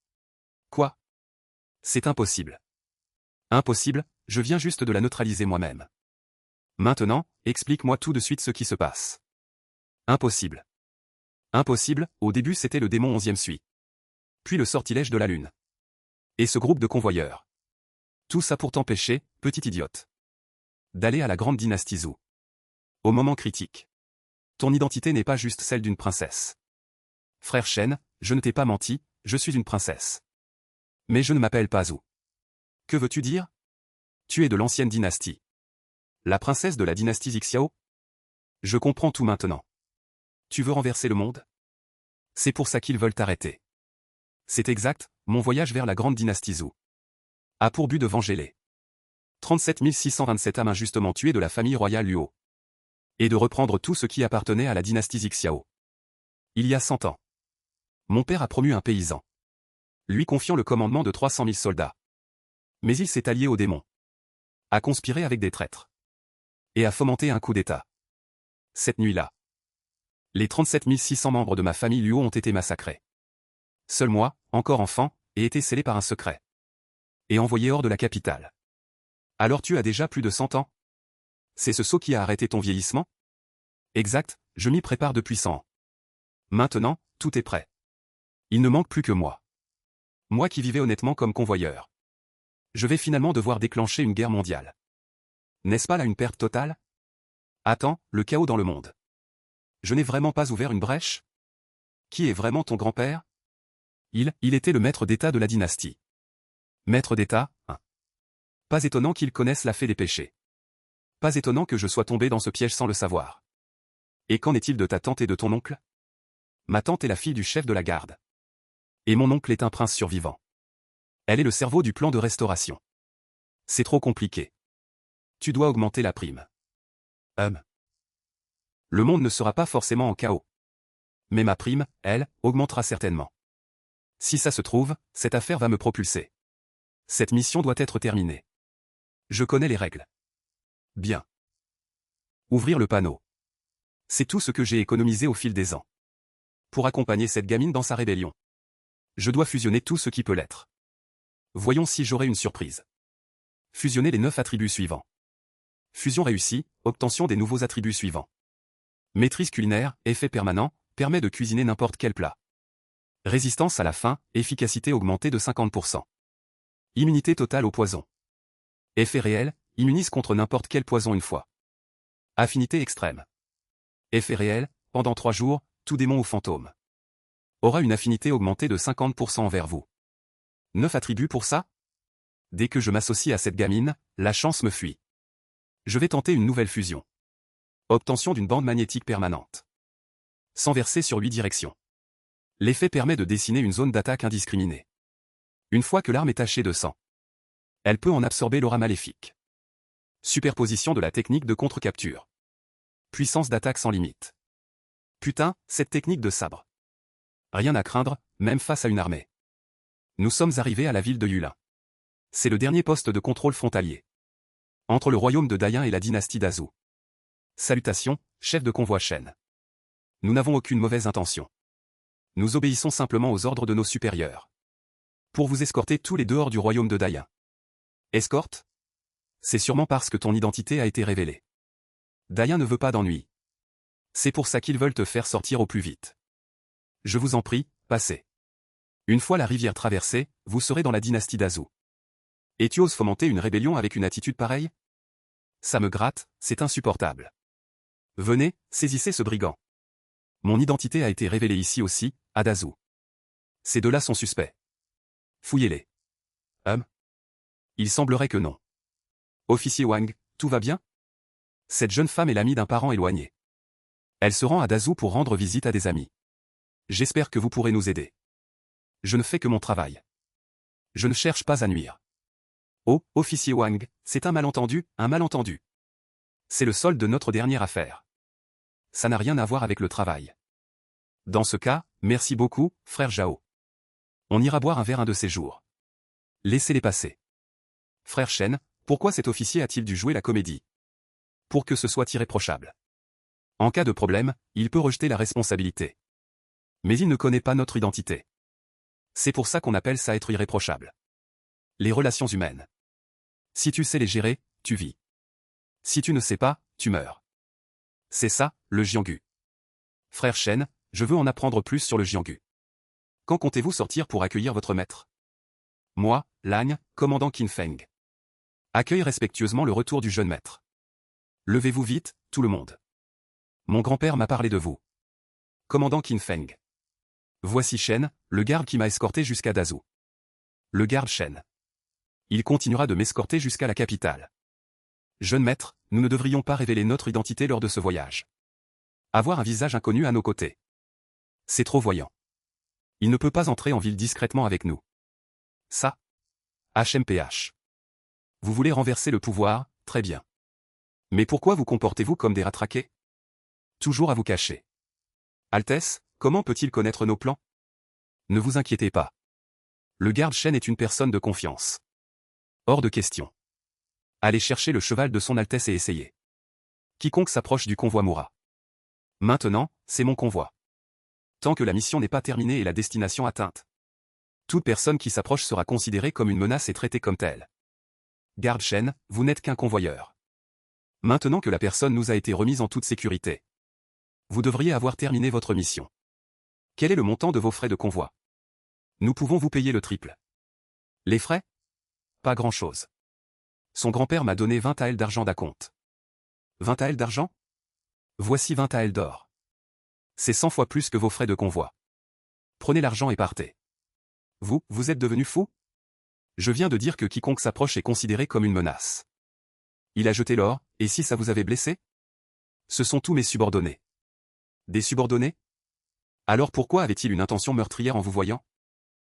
Quoi? C'est impossible. Impossible, je viens juste de la neutraliser moi-même. Maintenant, explique-moi tout de suite ce qui se passe. Impossible. Impossible, au début c'était le démon 11e Sui. Puis le sortilège de la lune. Et ce groupe de convoyeurs. Tout ça pour t'empêcher, petite idiote. D'aller à la grande dynastie Zhou. Au moment critique. Ton identité n'est pas juste celle d'une princesse. Frère Shen, je ne t'ai pas menti, je suis une princesse. Mais je ne m'appelle pas Zhou. Que veux-tu dire? Tu es de l'ancienne dynastie. La princesse de la dynastie Xiao? Je comprends tout maintenant. Tu veux renverser le monde? C'est pour ça qu'ils veulent t'arrêter. C'est exact, mon voyage vers la grande dynastie Zhou a pour but de venger les 37 627 âmes injustement tuées de la famille royale Luo. Et de reprendre tout ce qui appartenait à la dynastie Xiao. Il y a 100 ans. Mon père a promu un paysan. Lui confiant le commandement de 300 000 soldats. Mais il s'est allié aux démons. A conspiré avec des traîtres. Et a fomenté un coup d'État. Cette nuit-là. Les 37 600 membres de ma famille Luo ont été massacrés. Seul moi, encore enfant, ai été scellé par un secret. Et envoyé hors de la capitale. Alors tu as déjà plus de 100 ans? C'est ce saut qui a arrêté ton vieillissement? Exact, je m'y prépare depuis 100 ans. Maintenant, tout est prêt. Il ne manque plus que moi. Moi qui vivais honnêtement comme convoyeur. Je vais finalement devoir déclencher une guerre mondiale. N'est-ce pas là une perte totale? Attends, le chaos dans le monde. Je n'ai vraiment pas ouvert une brèche? Qui est vraiment ton grand-père? Il était le maître d'État de la dynastie. Maître d'État, hein. Pas étonnant qu'il connaisse la fée des péchés. Pas étonnant que je sois tombé dans ce piège sans le savoir. Et qu'en est-il de ta tante et de ton oncle? Ma tante est la fille du chef de la garde. Et mon oncle est un prince survivant. Elle est le cerveau du plan de restauration. C'est trop compliqué. Tu dois augmenter la prime. Le monde ne sera pas forcément en chaos. Mais ma prime, elle, augmentera certainement. Si ça se trouve, cette affaire va me propulser. Cette mission doit être terminée. Je connais les règles. Bien. Ouvrir le panneau. C'est tout ce que j'ai économisé au fil des ans. Pour accompagner cette gamine dans sa rébellion. Je dois fusionner tout ce qui peut l'être. Voyons si j'aurai une surprise. Fusionner les 9 attributs suivants. Fusion réussie, obtention des nouveaux attributs suivants. Maîtrise culinaire, effet permanent, permet de cuisiner n'importe quel plat. Résistance à la faim, efficacité augmentée de 50%. Immunité totale au poison. Effet réel, immunise contre n'importe quel poison une fois. Affinité extrême. Effet réel, pendant 3 jours, tout démon ou fantôme aura une affinité augmentée de 50% envers vous. 9 attributs pour ça? Dès que je m'associe à cette gamine, la chance me fuit. Je vais tenter une nouvelle fusion. Obtention d'une bande magnétique permanente. Sang versé sur 8 directions. L'effet permet de dessiner une zone d'attaque indiscriminée. Une fois que l'arme est tachée de sang, elle peut en absorber l'aura maléfique. Superposition de la technique de contre-capture. Puissance d'attaque sans limite. Putain, cette technique de sabre. Rien à craindre, même face à une armée. Nous sommes arrivés à la ville de Yulin. C'est le dernier poste de contrôle frontalier. Entre le royaume de Dayan et la dynastie d'Azou. Salutations, chef de convoi Shen. Nous n'avons aucune mauvaise intention. Nous obéissons simplement aux ordres de nos supérieurs. Pour vous escorter tous les dehors du royaume de Dayan. Escorte? C'est sûrement parce que ton identité a été révélée. Dayan ne veut pas d'ennui. C'est pour ça qu'ils veulent te faire sortir au plus vite. Je vous en prie, passez. Une fois la rivière traversée, vous serez dans la dynastie d'Azou. Et tu oses fomenter une rébellion avec une attitude pareille? Ça me gratte, c'est insupportable. Venez, saisissez ce brigand. Mon identité a été révélée ici aussi, à Dazou. Ces deux-là sont suspects. Fouillez-les. Il semblerait que non. Officier Wang, tout va bien? Cette jeune femme est l'amie d'un parent éloigné. Elle se rend à Dazou pour rendre visite à des amis. J'espère que vous pourrez nous aider. Je ne fais que mon travail. Je ne cherche pas à nuire. Oh, officier Wang, c'est un malentendu, un malentendu. C'est le solde de notre dernière affaire. Ça n'a rien à voir avec le travail. Dans ce cas, merci beaucoup, frère Zhao. On ira boire un verre un de ces jours. Laissez-les passer. Frère Shen, pourquoi cet officier a-t-il dû jouer la comédie? Pour que ce soit irréprochable. En cas de problème, il peut rejeter la responsabilité. Mais il ne connaît pas notre identité. C'est pour ça qu'on appelle ça être irréprochable. Les relations humaines. Si tu sais les gérer, tu vis. Si tu ne sais pas, tu meurs. C'est ça, le Jianghu. Frère Shen, je veux en apprendre plus sur le Jianghu. Quand comptez-vous sortir pour accueillir votre maître? Moi, Lang, commandant Qin Feng. Accueille respectueusement le retour du jeune maître. Levez-vous vite, tout le monde. Mon grand-père m'a parlé de vous. Commandant Qin Feng. Voici Shen, le garde qui m'a escorté jusqu'à Dazou. Le garde Shen. Il continuera de m'escorter jusqu'à la capitale. Jeune maître, nous ne devrions pas révéler notre identité lors de ce voyage. Avoir un visage inconnu à nos côtés. C'est trop voyant. Il ne peut pas entrer en ville discrètement avec nous. Ça. HMPH. Vous voulez renverser le pouvoir, très bien. Mais pourquoi vous comportez-vous comme des rattraqués? Toujours à vous cacher. Altesse, comment peut-il connaître nos plans? Ne vous inquiétez pas. Le garde Shen est une personne de confiance. Hors de question. Allez chercher le cheval de son Altesse et essayez. Quiconque s'approche du convoi mourra. Maintenant, c'est mon convoi. Tant que la mission n'est pas terminée et la destination atteinte. Toute personne qui s'approche sera considérée comme une menace et traitée comme telle. Garde Shen, vous n'êtes qu'un convoyeur. Maintenant que la personne nous a été remise en toute sécurité. Vous devriez avoir terminé votre mission. Quel est le montant de vos frais de convoi? Nous pouvons vous payer le triple. Les frais? Pas grand-chose. Son grand-père m'a donné 20 taels d'argent d'acompte. 20 taels d'argent? Voici 20 taels d'or. C'est 100 fois plus que vos frais de convoi. Prenez l'argent et partez. Vous êtes devenu fou? Je viens de dire que quiconque s'approche est considéré comme une menace. Il a jeté l'or, et si ça vous avait blessé? Ce sont tous mes subordonnés. Des subordonnés? Alors pourquoi avait-il une intention meurtrière en vous voyant?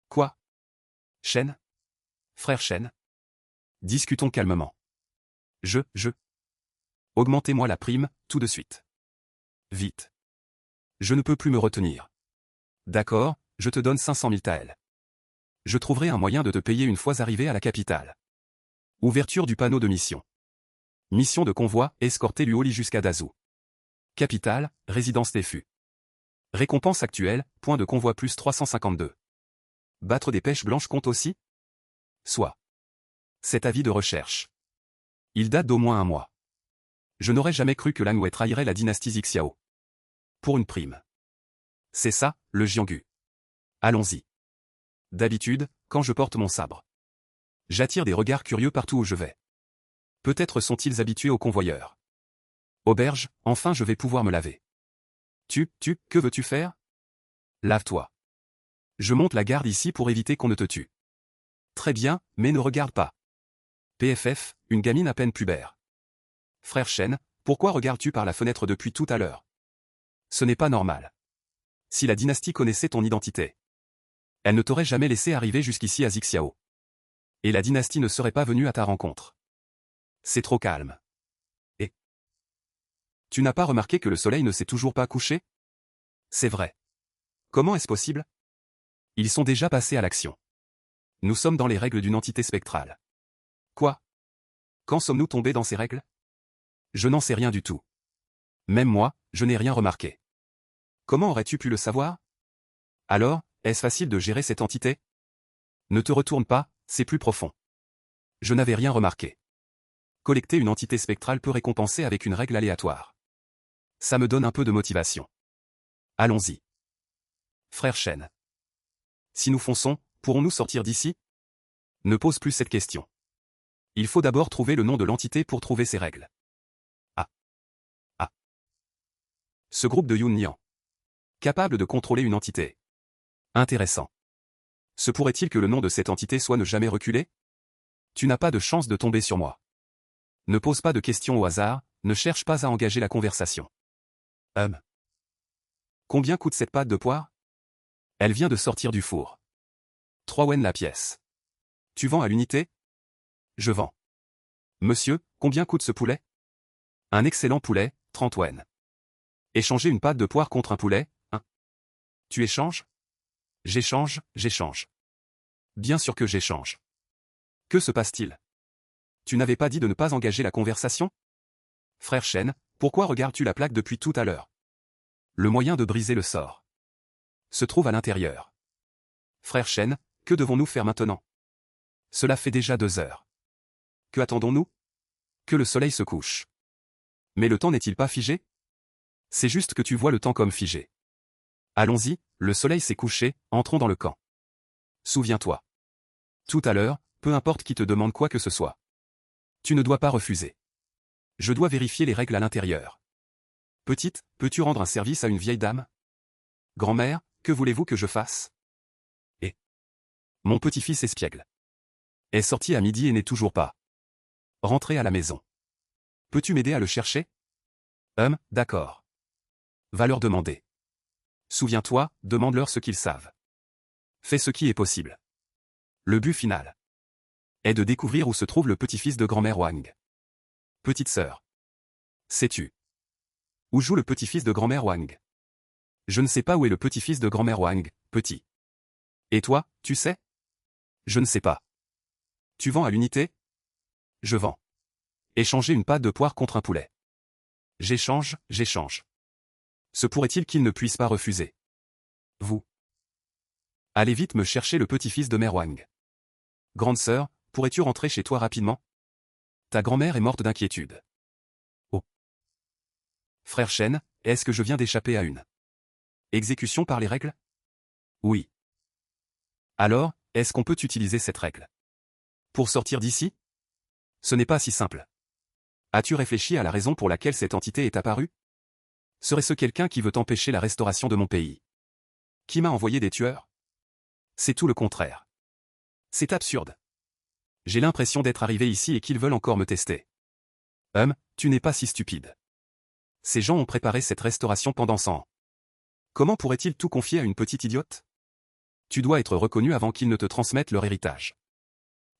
Quoi? Shen? Frère Shen? Discutons calmement. Augmentez-moi la prime, tout de suite. Vite. Je ne peux plus me retenir. D'accord, je te donne 500 000 taels. Je trouverai un moyen de te payer une fois arrivé à la capitale. Ouverture du panneau de mission. Mission de convoi, escorter Luoli jusqu'à Dazou. Capitale, résidence Tefu. Récompense actuelle, point de convoi plus 352. Battre des pêches blanches compte aussi? Soit. Cet avis de recherche. Il date d'au moins un mois. Je n'aurais jamais cru que Langwei trahirait la dynastie Xiao. Pour une prime. C'est ça, le Jianghu. Allons-y. D'habitude, quand je porte mon sabre. J'attire des regards curieux partout où je vais. Peut-être sont-ils habitués aux convoyeurs. Auberge, enfin je vais pouvoir me laver. Que veux-tu faire? Lave-toi. Je monte la garde ici pour éviter qu'on ne te tue. Très bien, mais ne regarde pas. PFF, une gamine à peine pubère. Frère Shen, pourquoi regardes-tu par la fenêtre depuis tout à l'heure? Ce n'est pas normal. Si la dynastie connaissait ton identité, elle ne t'aurait jamais laissé arriver jusqu'ici à Xiao. Et la dynastie ne serait pas venue à ta rencontre. C'est trop calme. Et tu n'as pas remarqué que le soleil ne s'est toujours pas couché? C'est vrai. Comment est-ce possible? Ils sont déjà passés à l'action. Nous sommes dans les règles d'une entité spectrale. Quoi? Quand sommes-nous tombés dans ces règles? Je n'en sais rien du tout. Même moi, je n'ai rien remarqué. Comment aurais-tu pu le savoir? Alors, est-ce facile de gérer cette entité? Ne te retourne pas, c'est plus profond. Je n'avais rien remarqué. Collecter une entité spectrale peut récompenser avec une règle aléatoire. Ça me donne un peu de motivation. Allons-y. Frère Shen. Si nous fonçons, pourrons-nous sortir d'ici? Ne pose plus cette question. Il faut d'abord trouver le nom de l'entité pour trouver ses règles. Ah. Ah. Ce groupe de Yun-Nian. Capable de contrôler une entité. Intéressant. Se pourrait-il que le nom de cette entité soit ne jamais reculer? Tu n'as pas de chance de tomber sur moi. Ne pose pas de questions au hasard, ne cherche pas à engager la conversation. Combien coûte cette pâte de poire? Elle vient de sortir du four. 3 wen la pièce. Tu vends à l'unité? Je vends. Monsieur, combien coûte ce poulet? Un excellent poulet, 30 wen. Échanger une pâte de poire contre un poulet, hein? Tu échanges? J'échange. Bien sûr que j'échange. Que se passe-t-il? Tu n'avais pas dit de ne pas engager la conversation? Frère Shen, pourquoi regardes-tu la plaque depuis tout à l'heure? Le moyen de briser le sort se trouve à l'intérieur. Frère Shen, que devons-nous faire maintenant? Cela fait déjà 2 heures. Que attendons-nous? Que le soleil se couche. Mais le temps n'est-il pas figé? C'est juste que tu vois le temps comme figé. Allons-y, le soleil s'est couché, entrons dans le camp. Souviens-toi. Tout à l'heure, peu importe qui te demande quoi que ce soit. Tu ne dois pas refuser. Je dois vérifier les règles à l'intérieur. Petite, peux-tu rendre un service à une vieille dame? Grand-mère, que voulez-vous que je fasse? Et mon petit-fils espiègle est sorti à midi et n'est toujours pas rentré à la maison. Peux-tu m'aider à le chercher? D'accord. Va leur demander. Souviens-toi, demande-leur ce qu'ils savent. Fais ce qui est possible. Le but final est de découvrir où se trouve le petit-fils de grand-mère Wang. Petite sœur. Sais-tu où joue le petit-fils de grand-mère Wang? Je ne sais pas où est le petit-fils de grand-mère Wang, petit. Et toi, tu sais? Je ne sais pas. Tu vends à l'unité? Je vends. Échanger une pâte de poire contre un poulet. J'échange. Se pourrait-il qu'il ne puisse pas refuser? Vous. Allez vite me chercher le petit-fils de mère Wang. Grande sœur, pourrais-tu rentrer chez toi rapidement? Ta grand-mère est morte d'inquiétude. Oh. Frère Shen, est-ce que je viens d'échapper à une exécution par les règles? Oui. Alors, est-ce qu'on peut utiliser cette règle pour sortir d'ici? Ce n'est pas si simple. As-tu réfléchi à la raison pour laquelle cette entité est apparue? Serait-ce quelqu'un qui veut empêcher la restauration de mon pays? Qui m'a envoyé des tueurs? C'est tout le contraire. C'est absurde. J'ai l'impression d'être arrivé ici et qu'ils veulent encore me tester. Tu n'es pas si stupide. Ces gens ont préparé cette restauration pendant 100 ans. Comment pourraient-ils tout confier à une petite idiote? Tu dois être reconnu avant qu'ils ne te transmettent leur héritage.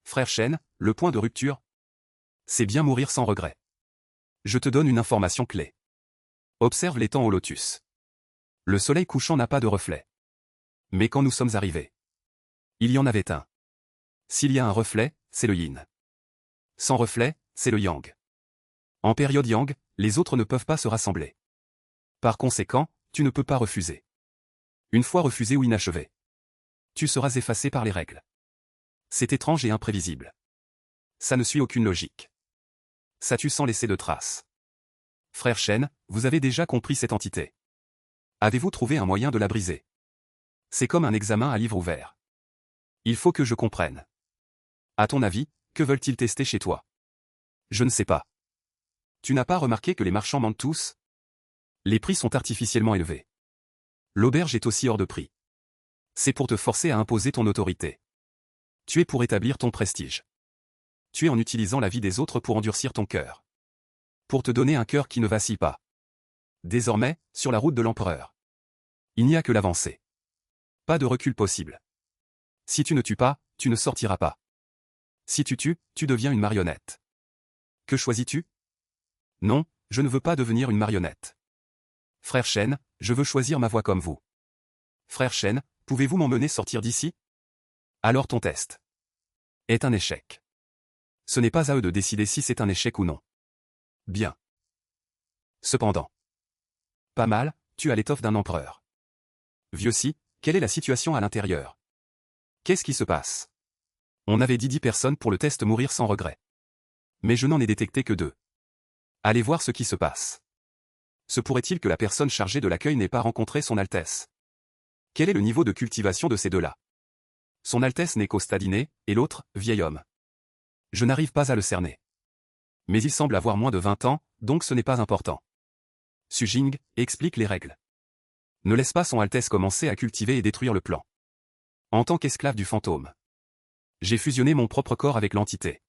Frère Shen, le point de rupture? C'est bien mourir sans regret. Je te donne une information clé. Observe l'étang au lotus. Le soleil couchant n'a pas de reflet. Mais quand nous sommes arrivés, il y en avait un. S'il y a un reflet, c'est le yin. Sans reflet, c'est le yang. En période yang, les autres ne peuvent pas se rassembler. Par conséquent, tu ne peux pas refuser. Une fois refusé ou inachevé, tu seras effacé par les règles. C'est étrange et imprévisible. Ça ne suit aucune logique. Ça tue sans laisser de traces. Frère Shen, vous avez déjà compris cette entité. Avez-vous trouvé un moyen de la briser? C'est comme un examen à livre ouvert. Il faut que je comprenne. À ton avis, que veulent-ils tester chez toi? Je ne sais pas. Tu n'as pas remarqué que les marchands mentent tous? Les prix sont artificiellement élevés. L'auberge est aussi hors de prix. C'est pour te forcer à imposer ton autorité. Tu es pour établir ton prestige. Tu es en utilisant la vie des autres pour endurcir ton cœur. Pour te donner un cœur qui ne vacille pas. Désormais, sur la route de l'empereur, il n'y a que l'avancée. Pas de recul possible. Si tu ne tues pas, tu ne sortiras pas. Si tu tues, tu deviens une marionnette. Que choisis-tu? Non, je ne veux pas devenir une marionnette. Frère Shen, je veux choisir ma voie comme vous. Frère Shen, pouvez-vous m'emmener sortir d'ici? Alors ton test. est un échec. Ce n'est pas à eux de décider si c'est un échec ou non. Bien. Cependant. Pas mal, tu as l'étoffe d'un empereur. Vieux-ci, quelle est la situation à l'intérieur? Qu'est-ce qui se passe? On avait dit 10 personnes pour le test mourir sans regret. Mais je n'en ai détecté que 2. Allez voir ce qui se passe. Se pourrait-il que la personne chargée de l'accueil n'ait pas rencontré son Altesse? Quel est le niveau de cultivation de ces deux-là? Son Altesse n'est qu'au stade inné, et l'autre, vieil homme. Je n'arrive pas à le cerner. Mais il semble avoir moins de 20 ans, donc ce n'est pas important. Su Jing explique les règles. Ne laisse pas son Altesse commencer à cultiver et détruire le plan. En tant qu'esclave du fantôme, j'ai fusionné mon propre corps avec l'entité.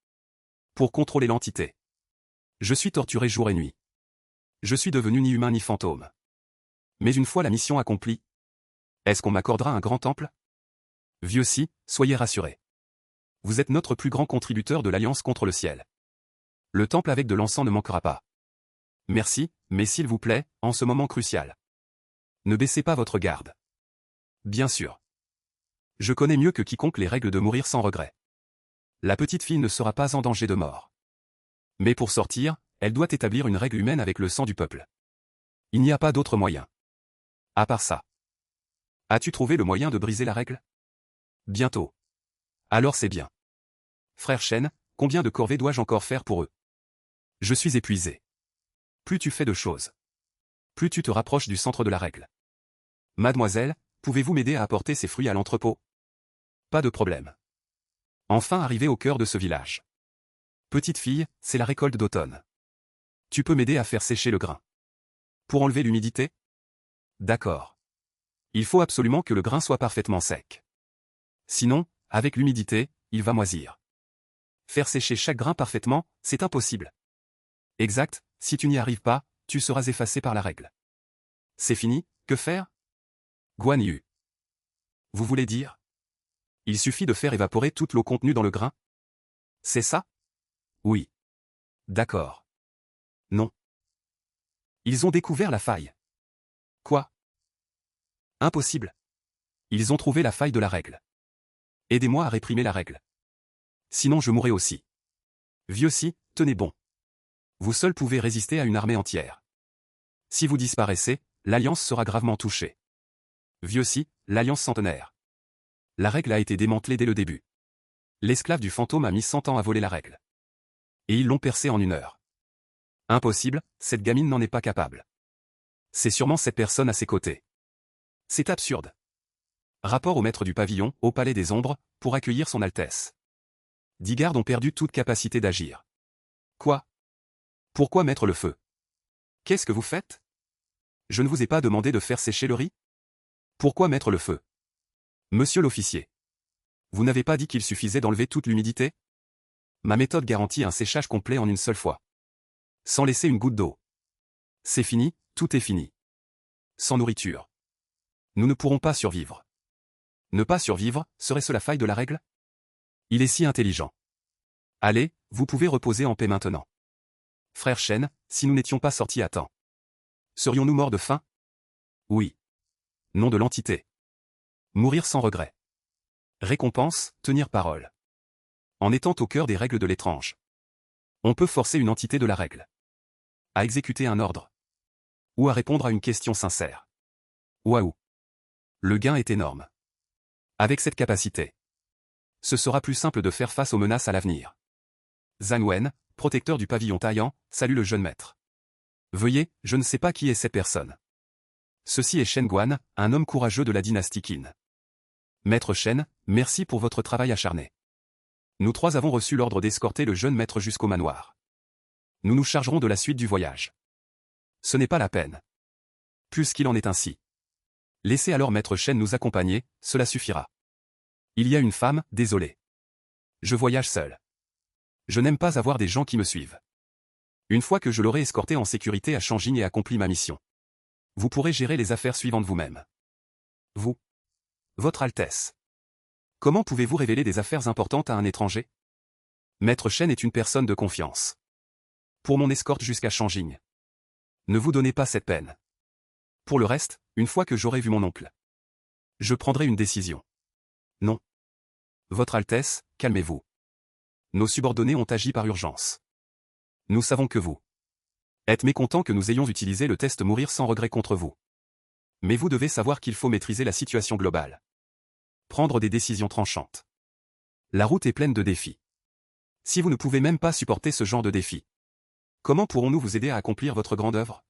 Pour contrôler l'entité, je suis torturé jour et nuit. Je suis devenu ni humain ni fantôme. Mais une fois la mission accomplie, est-ce qu'on m'accordera un grand temple? Vieux-ci, soyez rassurés. Vous êtes notre plus grand contributeur de l'Alliance contre le ciel. Le temple avec de l'encens ne manquera pas. Merci, mais s'il vous plaît, en ce moment crucial. Ne baissez pas votre garde. Bien sûr. Je connais mieux que quiconque les règles de mourir sans regret. La petite fille ne sera pas en danger de mort. Mais pour sortir, elle doit établir une règle humaine avec le sang du peuple. Il n'y a pas d'autre moyen. À part ça. As-tu trouvé le moyen de briser la règle? Bientôt. Alors c'est bien. Frère Shen, combien de corvées dois-je encore faire pour eux? Je suis épuisé. Plus tu fais de choses, plus tu te rapproches du centre de la règle. Mademoiselle, pouvez-vous m'aider à apporter ces fruits à l'entrepôt? Pas de problème. Enfin arrivé au cœur de ce village. Petite fille, c'est la récolte d'automne. Tu peux m'aider à faire sécher le grain. Pour enlever l'humidité? D'accord. Il faut absolument que le grain soit parfaitement sec. Sinon, avec l'humidité, il va moisir. Faire sécher chaque grain parfaitement, c'est impossible. Exact, si tu n'y arrives pas, tu seras effacé par la règle. C'est fini, que faire? Guan Yu. Vous voulez dire? Il suffit de faire évaporer toute l'eau contenue dans le grain? C'est ça? Oui. D'accord. Non. Ils ont découvert la faille. Quoi? Impossible. Ils ont trouvé la faille de la règle. Aidez-moi à réprimer la règle. Sinon je mourrai aussi. Vieux-ci, tenez bon. Vous seul pouvez résister à une armée entière. Si vous disparaissez, l'Alliance sera gravement touchée. Vieux-ci, l'Alliance centenaire. La règle a été démantelée dès le début. L'esclave du fantôme a mis 100 ans à voler la règle. Et ils l'ont percée en 1 heure. Impossible, cette gamine n'en est pas capable. C'est sûrement cette personne à ses côtés. C'est absurde. Rapport au maître du pavillon, au palais des ombres, pour accueillir son Altesse. 10 gardes ont perdu toute capacité d'agir. Quoi? Pourquoi mettre le feu? Qu'est-ce que vous faites? Je ne vous ai pas demandé de faire sécher le riz? Pourquoi mettre le feu? Monsieur l'officier. Vous n'avez pas dit qu'il suffisait d'enlever toute l'humidité? Ma méthode garantit un séchage complet en une seule fois. Sans laisser une goutte d'eau. C'est fini, tout est fini. Sans nourriture. Nous ne pourrons pas survivre. Ne pas survivre, serait-ce la faille de la règle? Il est si intelligent. Allez, vous pouvez reposer en paix maintenant. Frère Shen, si nous n'étions pas sortis à temps, serions-nous morts de faim? Oui. Nom de l'entité. Mourir sans regret. Récompense, tenir parole. En étant au cœur des règles de l'étrange. On peut forcer une entité de la règle. À exécuter un ordre. Ou à répondre à une question sincère. Waouh. Le gain est énorme. Avec cette capacité, ce sera plus simple de faire face aux menaces à l'avenir. Zhang Wen, protecteur du pavillon Taiyang, salue le jeune maître. Veuillez, je ne sais pas qui est cette personne. Ceci est Shen Guan, un homme courageux de la dynastie Qin. Maître Shen, merci pour votre travail acharné. Nous 3 avons reçu l'ordre d'escorter le jeune maître jusqu'au manoir. Nous nous chargerons de la suite du voyage. Ce n'est pas la peine. Puisqu'il en est ainsi. Laissez alors Maître Shen nous accompagner, cela suffira. Il y a une femme, désolé. Je voyage seul. Je n'aime pas avoir des gens qui me suivent. Une fois que je l'aurai escorté en sécurité à Shangjing et accompli ma mission, vous pourrez gérer les affaires suivantes vous-même. Vous. Votre Altesse. Comment pouvez-vous révéler des affaires importantes à un étranger? Maître Shen est une personne de confiance. Pour mon escorte jusqu'à Shangjing. Ne vous donnez pas cette peine. Pour le reste, une fois que j'aurai vu mon oncle, je prendrai une décision. Non. Votre Altesse, calmez-vous. Nos subordonnés ont agi par urgence. Nous savons que vous êtes mécontent que nous ayons utilisé le test mourir sans regret contre vous. Mais vous devez savoir qu'il faut maîtriser la situation globale. Prendre des décisions tranchantes. La route est pleine de défis. Si vous ne pouvez même pas supporter ce genre de défis, comment pourrons-nous vous aider à accomplir votre grande œuvre?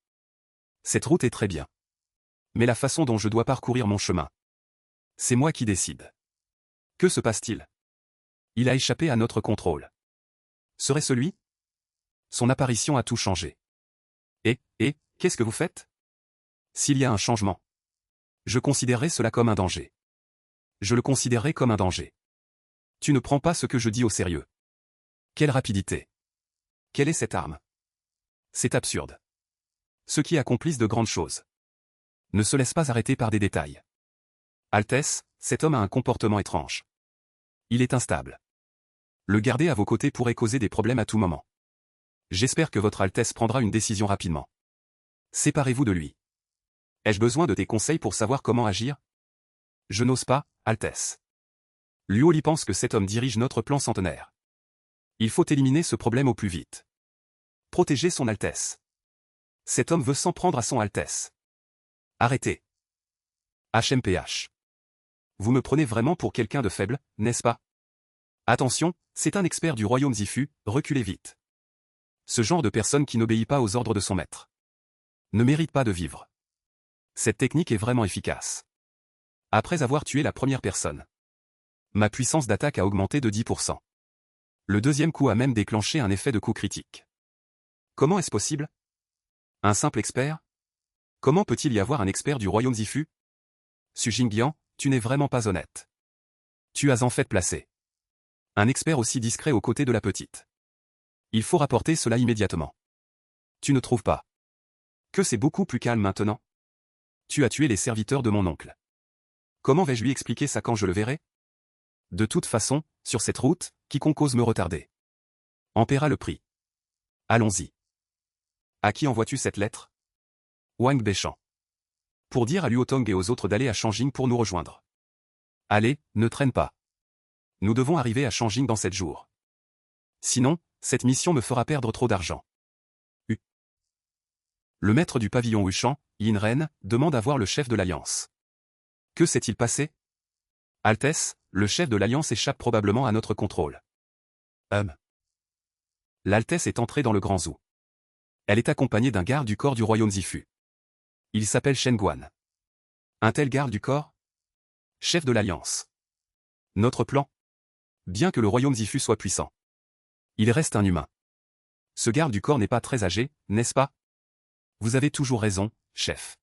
Cette route est très bien. Mais la façon dont je dois parcourir mon chemin, c'est moi qui décide. Que se passe-t-il? Il a échappé à notre contrôle. Serait-ce lui? Son apparition a tout changé. Et, qu'est-ce que vous faites? S'il y a un changement, je considérerai cela comme un danger. Je le considérerai comme un danger. Tu ne prends pas ce que je dis au sérieux. Quelle rapidité! Quelle est cette arme? C'est absurde. Ceux qui accomplissent de grandes choses ne se laissent pas arrêter par des détails. Altesse, cet homme a un comportement étrange. Il est instable. Le garder à vos côtés pourrait causer des problèmes à tout moment. J'espère que votre Altesse prendra une décision rapidement. Séparez-vous de lui. Ai-je besoin de tes conseils pour savoir comment agir? Je n'ose pas, Altesse. Luo Li pense que cet homme dirige notre plan centenaire. Il faut éliminer ce problème au plus vite. Protéger son Altesse. Cet homme veut s'en prendre à son Altesse. Arrêtez. HMPH. Vous me prenez vraiment pour quelqu'un de faible, n'est-ce pas? Attention, c'est un expert du royaume Zifu, reculez vite. Ce genre de personne qui n'obéit pas aux ordres de son maître ne mérite pas de vivre. Cette technique est vraiment efficace. Après avoir tué la première personne, ma puissance d'attaque a augmenté de 10%. Le deuxième coup a même déclenché un effet de coup critique. Comment est-ce possible? Un simple expert? Comment peut-il y avoir un expert du royaume Zifu? Su Jingyan, tu n'es vraiment pas honnête. Tu as en fait placé un expert aussi discret aux côtés de la petite. Il faut rapporter cela immédiatement. Tu ne trouves pas que c'est beaucoup plus calme maintenant? Tu as tué les serviteurs de mon oncle. Comment vais-je lui expliquer ça quand je le verrai? De toute façon, sur cette route, quiconque ose me retarder en paiera le prix. Allons-y. À qui envoies-tu cette lettre? Wang Beichan. Pour dire à Luotong et aux autres d'aller à Shanjing pour nous rejoindre. Allez, ne traîne pas. Nous devons arriver à Shanjing dans 7 jours. Sinon, cette mission me fera perdre trop d'argent. Le maître du pavillon Wushan, Yin Ren, demande à voir le chef de l'Alliance. Que s'est-il passé? Altesse, le chef de l'Alliance échappe probablement à notre contrôle. L'Altesse est entrée dans le Grand Zoo. Elle est accompagnée d'un garde du corps du royaume Zifu. Il s'appelle Shen Guan. Un tel garde du corps? Chef de l'Alliance. Notre plan? Bien que le royaume Zifu soit puissant, il reste un humain. Ce garde du corps n'est pas très âgé, n'est-ce pas? Vous avez toujours raison, chef.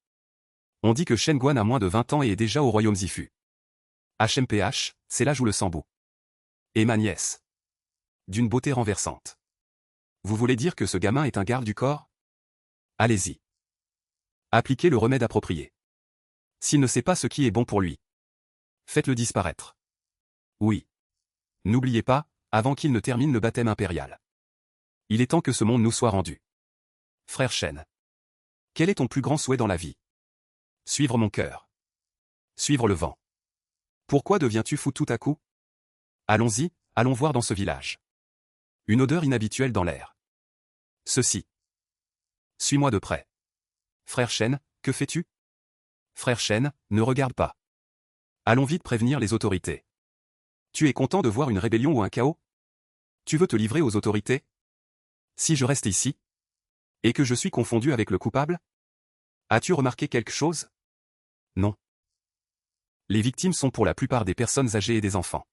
On dit que Shen Guan a moins de 20 ans et est déjà au royaume Zifu. HMPH, c'est l'âge où le sang bout. Et ma nièce. D'une beauté renversante. Vous voulez dire que ce gamin est un garde du corps? Allez-y. Appliquez le remède approprié. S'il ne sait pas ce qui est bon pour lui, faites-le disparaître. Oui. N'oubliez pas, avant qu'il ne termine le baptême impérial. Il est temps que ce monde nous soit rendu. Frère Shen. Quel est ton plus grand souhait dans la vie? Suivre mon cœur. Suivre le vent. Pourquoi deviens-tu fou tout à coup? Allons-y, allons voir dans ce village. Une odeur inhabituelle dans l'air. Ceci. Suis-moi de près. Frère Shen, que fais-tu? Frère Shen, ne regarde pas. Allons vite prévenir les autorités. Tu es content de voir une rébellion ou un chaos? Tu veux te livrer aux autorités? Si je reste ici? Et que je suis confondu avec le coupable? As-tu remarqué quelque chose? Non. Les victimes sont pour la plupart des personnes âgées et des enfants.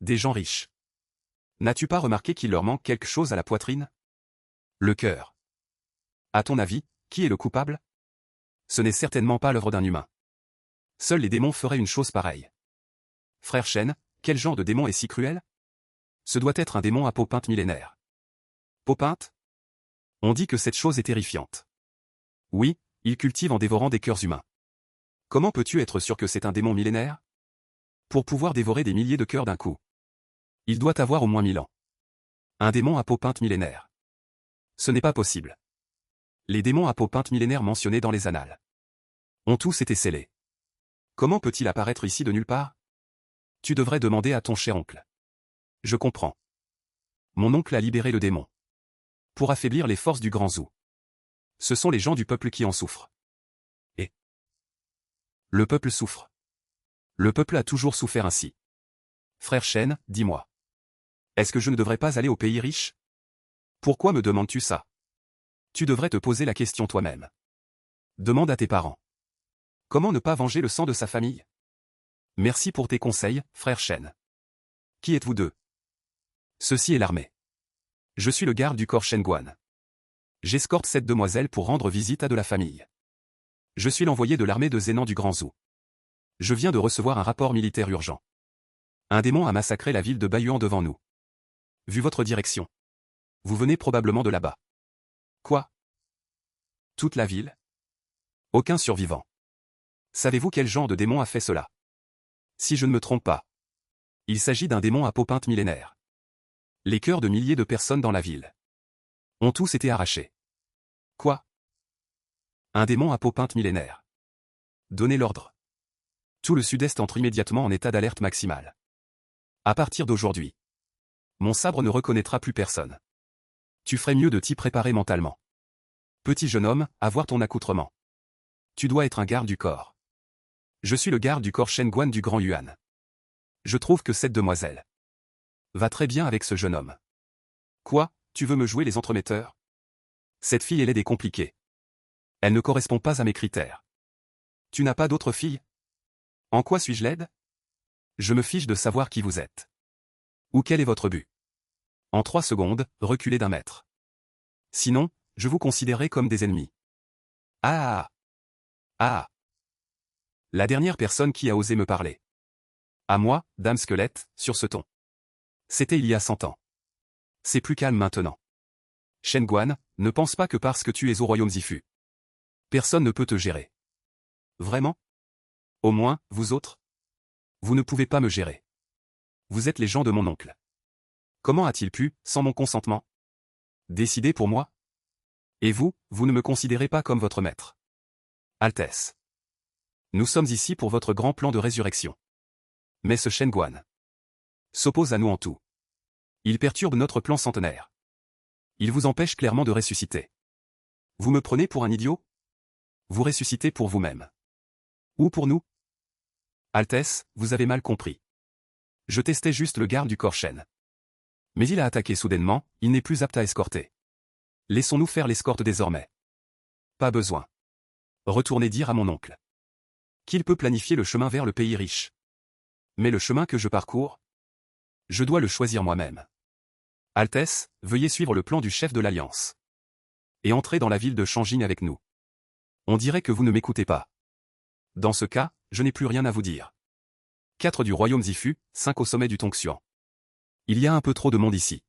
Des gens riches. N'as-tu pas remarqué qu'il leur manque quelque chose à la poitrine? Le cœur. À ton avis, qui est le coupable? Ce n'est certainement pas l'œuvre d'un humain. Seuls les démons feraient une chose pareille. Frère Shen, quel genre de démon est si cruel? Ce doit être un démon à peau peinte millénaire. Peau peinte? On dit que cette chose est terrifiante. Oui, il cultive en dévorant des cœurs humains. Comment peux-tu être sûr que c'est un démon millénaire? Pour pouvoir dévorer des milliers de cœurs d'un coup, il doit avoir au moins 1000 ans. Un démon à peau peinte millénaire. Ce n'est pas possible. Les démons à peau peinte millénaire mentionnés dans les annales ont tous été scellés. Comment peut-il apparaître ici de nulle part? Tu devrais demander à ton cher oncle. Je comprends. Mon oncle a libéré le démon. Pour affaiblir les forces du Grand Zou. Ce sont les gens du peuple qui en souffrent. Et le peuple souffre. Le peuple a toujours souffert ainsi. Frère Shen, dis-moi. Est-ce que je ne devrais pas aller au pays riche? Pourquoi me demandes-tu ça? Tu devrais te poser la question toi-même. Demande à tes parents. Comment ne pas venger le sang de sa famille? Merci pour tes conseils, frère Shen. Qui êtes-vous deux? Ceci est l'armée. Je suis le garde du corps Shenguan. J'escorte cette demoiselle pour rendre visite à de la famille. Je suis l'envoyé de l'armée de Zénan du Grand Zou. Je viens de recevoir un rapport militaire urgent. Un démon a massacré la ville de Bayuan devant nous. Vu votre direction. Vous venez probablement de là-bas. Quoi? Toute la ville? Aucun survivant. Savez-vous quel genre de démon a fait cela? Si je ne me trompe pas. Il s'agit d'un démon à peau peinte millénaire. Les cœurs de milliers de personnes dans la ville ont tous été arrachés. Quoi? Un démon à peau peinte millénaire. Donnez l'ordre. Tout le sud-est entre immédiatement en état d'alerte maximale. À partir d'aujourd'hui, mon sabre ne reconnaîtra plus personne. Tu ferais mieux de t'y préparer mentalement. Petit jeune homme, avoir ton accoutrement. Tu dois être un garde du corps. Je suis le garde du corps Shenguan du Grand Yuan. Je trouve que cette demoiselle va très bien avec ce jeune homme. Quoi, tu veux me jouer les entremetteurs? Cette fille est laide et compliquée. Elle ne correspond pas à mes critères. Tu n'as pas d'autre fille? En quoi suis-je laide? Je me fiche de savoir qui vous êtes. Ou quel est votre but? En 3 secondes, reculez d'1 mètre. Sinon, je vous considérerai comme des ennemis. Ah! Ah! La dernière personne qui a osé me parler. À moi, Dame Squelette, sur ce ton. C'était il y a 100 ans. C'est plus calme maintenant. Shenguan, ne pense pas que parce que tu es au royaume Zifu, personne ne peut te gérer. Vraiment? Au moins, vous autres? Vous ne pouvez pas me gérer. Vous êtes les gens de mon oncle. Comment a-t-il pu, sans mon consentement, décider pour moi? Et vous, vous ne me considérez pas comme votre maître. Altesse. Nous sommes ici pour votre grand plan de résurrection. Mais ce Shenguan s'oppose à nous en tout. Il perturbe notre plan centenaire. Il vous empêche clairement de ressusciter. Vous me prenez pour un idiot? Vous ressuscitez pour vous-même. Ou pour nous? Altesse, vous avez mal compris. Je testais juste le garde du corps Shen. Mais il a attaqué soudainement, il n'est plus apte à escorter. Laissons-nous faire l'escorte désormais. Pas besoin. Retournez dire à mon oncle qu'il peut planifier le chemin vers le pays riche. Mais le chemin que je parcours, je dois le choisir moi-même. Altesse, veuillez suivre le plan du chef de l'Alliance. Et entrez dans la ville de Shangjing avec nous. On dirait que vous ne m'écoutez pas. Dans ce cas, je n'ai plus rien à vous dire. 4 du royaume Zifu, 5 au sommet du Tongxuan. Il y a un peu trop de monde ici.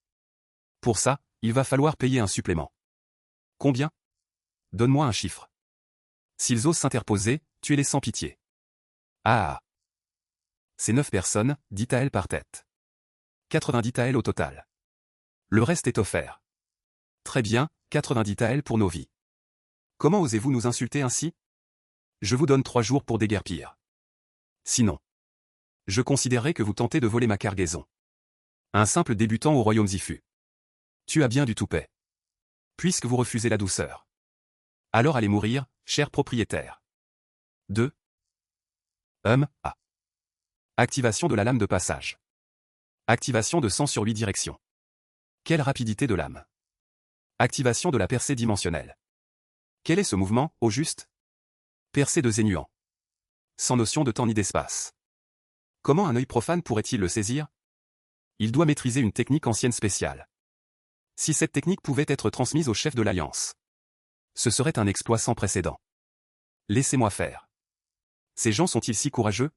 Pour ça, il va falloir payer un supplément. Combien? Donne-moi un chiffre. S'ils osent s'interposer, tuez-les sans pitié. Ah! C'est 9 personnes, 10 taels par tête. 90 taels au total. Le reste est offert. Très bien, 90 taels pour nos vies. Comment osez-vous nous insulter ainsi? Je vous donne 3 jours pour déguerpir. Sinon, je considérerai que vous tentez de voler ma cargaison. Un simple débutant au royaume Zifu. Tu as bien du toupet. Puisque vous refusez la douceur. Alors allez mourir, cher propriétaire. 2. A. Activation de la lame de passage. Activation de 100 sur 8 directions. Quelle rapidité de lame. Activation de la percée dimensionnelle. Quel est ce mouvement, au juste? Percée de Zénuan. Sans notion de temps ni d'espace. Comment un œil profane pourrait-il le saisir? Il doit maîtriser une technique ancienne spéciale. Si cette technique pouvait être transmise au chef de l'Alliance, ce serait un exploit sans précédent. Laissez-moi faire. Ces gens sont-ils si courageux?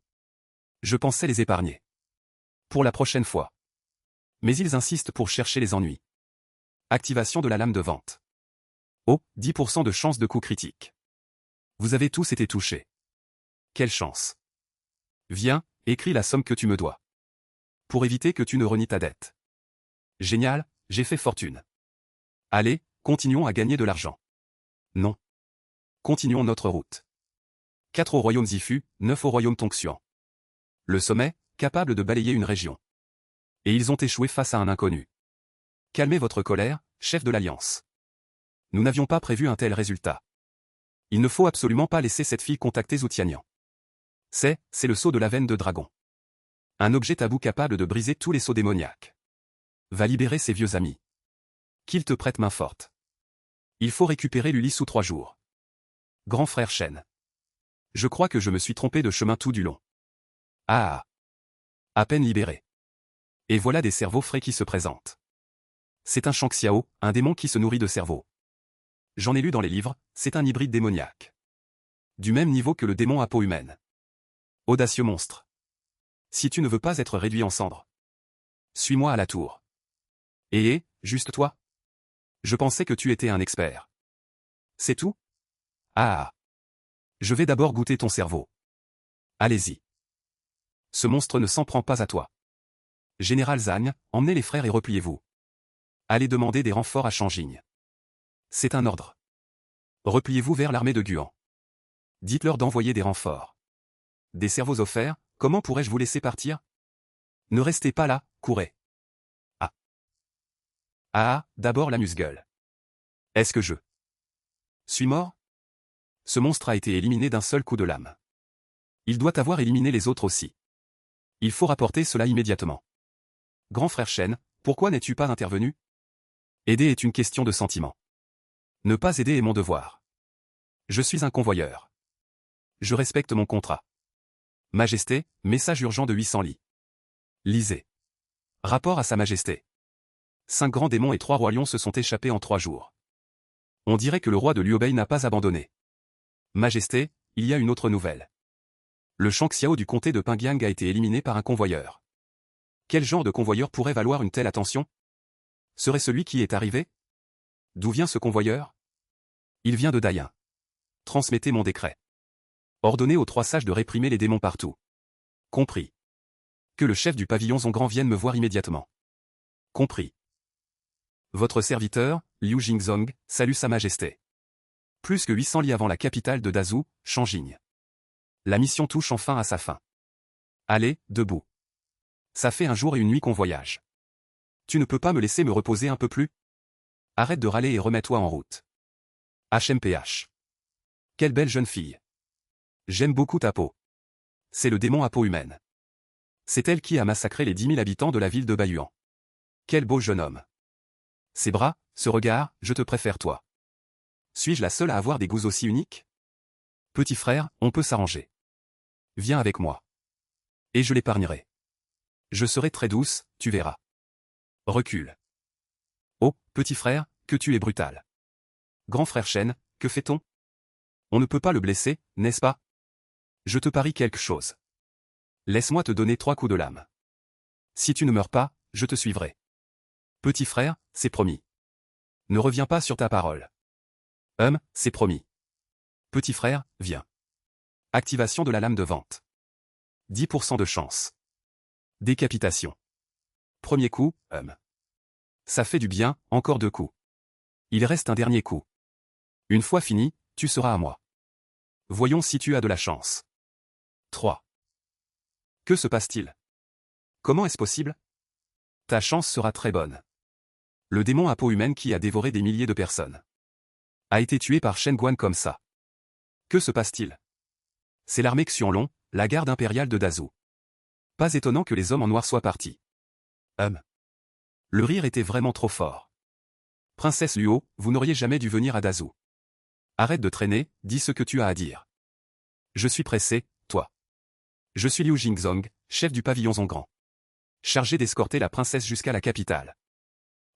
Je pensais les épargner. Pour la prochaine fois. Mais ils insistent pour chercher les ennuis. Activation de la lame de vente. Oh, 10% de chance de coup critique. Vous avez tous été touchés. Quelle chance. Viens, écris la somme que tu me dois. Pour éviter que tu ne renies ta dette. Génial, j'ai fait fortune. Allez, continuons à gagner de l'argent. Non. Continuons notre route. 4 au royaume Zifu, 9 au royaume Tongxuan. Le sommet, capable de balayer une région. Et ils ont échoué face à un inconnu. Calmez votre colère, chef de l'Alliance. Nous n'avions pas prévu un tel résultat. Il ne faut absolument pas laisser cette fille contacter Zoutianian. C'est le sceau de la veine de dragon. Un objet tabou capable de briser tous les sceaux démoniaques. Va libérer ses vieux amis. Qu'il te prête main forte. Il faut récupérer Lully sous 3 jours. Grand frère Shen. Je crois que je me suis trompé de chemin tout du long. Ah. À peine libéré. Et voilà des cerveaux frais qui se présentent. C'est un Shangxiao, un démon qui se nourrit de cerveaux. J'en ai lu dans les livres, c'est un hybride démoniaque. Du même niveau que le démon à peau humaine. Audacieux monstre. Si tu ne veux pas être réduit en cendres. Suis-moi à la tour. Juste toi? Je pensais que tu étais un expert. C'est tout? Ah. Je vais d'abord goûter ton cerveau. Allez-y. Ce monstre ne s'en prend pas à toi. Général Zhang, emmenez les frères et repliez-vous. Allez demander des renforts à Shanjing. C'est un ordre. Repliez-vous vers l'armée de Guan. Dites-leur d'envoyer des renforts. Des cerveaux offerts, comment pourrais-je vous laisser partir? Ne restez pas là, courez. D'abord l'amuse-gueule. Est-ce que je suis mort? Ce monstre a été éliminé d'un seul coup de lame. Il doit avoir éliminé les autres aussi. Il faut rapporter cela immédiatement. Grand frère Shen, pourquoi n'es-tu pas intervenu? Aider est une question de sentiment. Ne pas aider est mon devoir. Je suis un convoyeur. Je respecte mon contrat. Majesté, message urgent de 800 lits. Lisez. Rapport à Sa Majesté. 5 grands démons et 3 rois lions se sont échappés en 3 jours. On dirait que le roi de Liubei n'a pas abandonné. Majesté, il y a une autre nouvelle. Le Shangxiao du comté de Pingyang a été éliminé par un convoyeur. Quel genre de convoyeur pourrait valoir une telle attention? Serait celui qui est arrivé? D'où vient ce convoyeur? Il vient de Dayan. Transmettez mon décret. Ordonnez aux 3 sages de réprimer les démons partout. Compris. Que le chef du pavillon Zongran vienne me voir immédiatement. Compris. Votre serviteur, Liu Jingzong, salue Sa Majesté. Plus que 800 lits avant la capitale de Dazhou, Shanjing. La mission touche enfin à sa fin. Allez, debout. Ça fait un jour et une nuit qu'on voyage. Tu ne peux pas me laisser me reposer un peu plus? Arrête de râler et remets-toi en route. HMPH. Quelle belle jeune fille. J'aime beaucoup ta peau. C'est le démon à peau humaine. C'est elle qui a massacré les 10 000 habitants de la ville de Bayuan. Quel beau jeune homme. Ses bras, ce regard, je te préfère toi. Suis-je la seule à avoir des goûts aussi uniques? Petit frère, on peut s'arranger. Viens avec moi. Et je l'épargnerai. Je serai très douce, tu verras. Recule. Oh, petit frère, que tu es brutal. Grand frère Shen, que fait-on? On ne peut pas le blesser, n'est-ce pas? Je te parie quelque chose. Laisse-moi te donner 3 coups de lame. Si tu ne meurs pas, je te suivrai. Petit frère, c'est promis. Ne reviens pas sur ta parole. C'est promis. Petit frère, viens. Activation de la lame de vente. 10% de chance. Décapitation. Premier coup, Ça fait du bien, encore 2 coups. Il reste un dernier coup. Une fois fini, tu seras à moi. Voyons si tu as de la chance. 3. Que se passe-t-il? Comment est-ce possible? Ta chance sera très bonne. Le démon à peau humaine qui a dévoré des milliers de personnes a été tué par Shen Guan comme ça. Que se passe-t-il? C'est l'armée Xianlong, la garde impériale de Dazhou. Pas étonnant que les hommes en noir soient partis. Le rire était vraiment trop fort. Princesse Luo, vous n'auriez jamais dû venir à Dazhou. Arrête de traîner, dis ce que tu as à dire. Je suis pressé, toi. Je suis Liu Jingzong, chef du pavillon Zongran. Chargé d'escorter la princesse jusqu'à la capitale.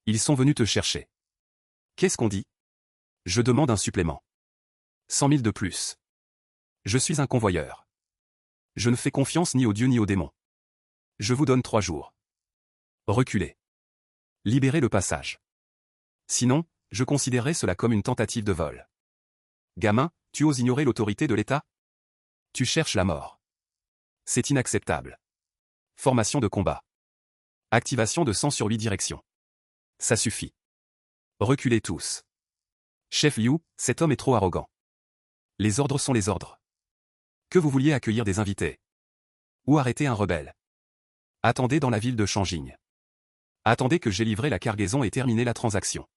Ils sont venus te chercher. Qu'est-ce qu'on dit? Je demande un supplément. 100 000 de plus. Je suis un convoyeur. Je ne fais confiance ni aux dieux ni aux démons. Je vous donne 3 jours. Reculez. Libérez le passage. Sinon, je considérerai cela comme une tentative de vol. Gamin, tu oses ignorer l'autorité de l'État? Tu cherches la mort. C'est inacceptable. Formation de combat. Activation de 100 sur 8 directions. Ça suffit. Reculez tous. Chef Liu, cet homme est trop arrogant. Les ordres sont les ordres. Que vous vouliez accueillir des invités. Ou arrêter un rebelle. Attendez dans la ville de Shanjing. Attendez que j'ai livré la cargaison et terminé la transaction.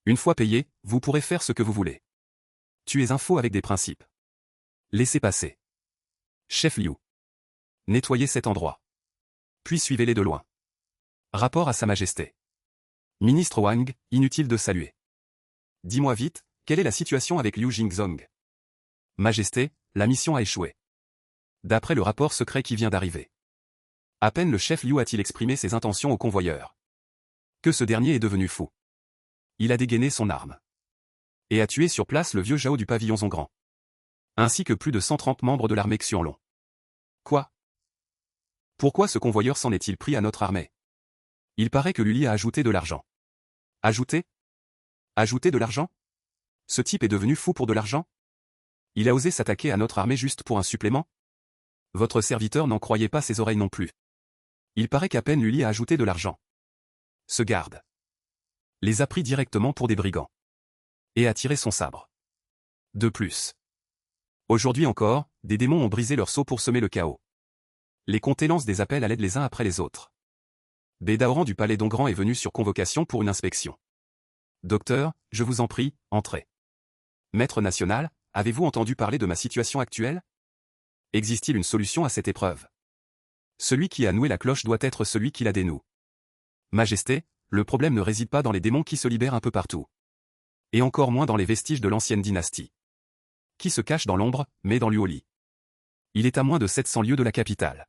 Une fois payé, vous pourrez faire ce que vous voulez. Tu es un faux avec des principes. Laissez passer. Chef Liu. Nettoyez cet endroit. Puis suivez-les de loin. Rapport à Sa Majesté. Ministre Wang, inutile de saluer. Dis-moi vite, quelle est la situation avec Liu Jingzong? Majesté, la mission a échoué. D'après le rapport secret qui vient d'arriver. À peine le chef Liu a-t-il exprimé ses intentions au convoyeur. Que ce dernier est devenu fou. Il a dégainé son arme. Et a tué sur place le vieux Zhao du pavillon Zongrand. Ainsi que plus de 130 membres de l'armée Xianlong. Quoi? Pourquoi ce convoyeur s'en est-il pris à notre armée? Il paraît que Luli a ajouté de l'argent. Ajouté? Ajouté de l'argent? Ce type est devenu fou pour de l'argent? Il a osé s'attaquer à notre armée juste pour un supplément? Votre serviteur n'en croyait pas ses oreilles non plus. Il paraît qu'à peine Luli a ajouté de l'argent. Ce garde les a pris directement pour des brigands. Et a tiré son sabre. De plus. Aujourd'hui encore, des démons ont brisé leur sceau pour semer le chaos. Les comtés lancent des appels à l'aide les uns après les autres. Bédaoran du palais d'Ongrand est venu sur convocation pour une inspection. Docteur, je vous en prie, entrez. Maître national, avez-vous entendu parler de ma situation actuelle? Existe-t-il une solution à cette épreuve? Celui qui a noué la cloche doit être celui qui la dénoue. Majesté, le problème ne réside pas dans les démons qui se libèrent un peu partout. Et encore moins dans les vestiges de l'ancienne dynastie. Qui se cache dans l'ombre, mais dans Luoli. Il est à moins de 700 lieues de la capitale.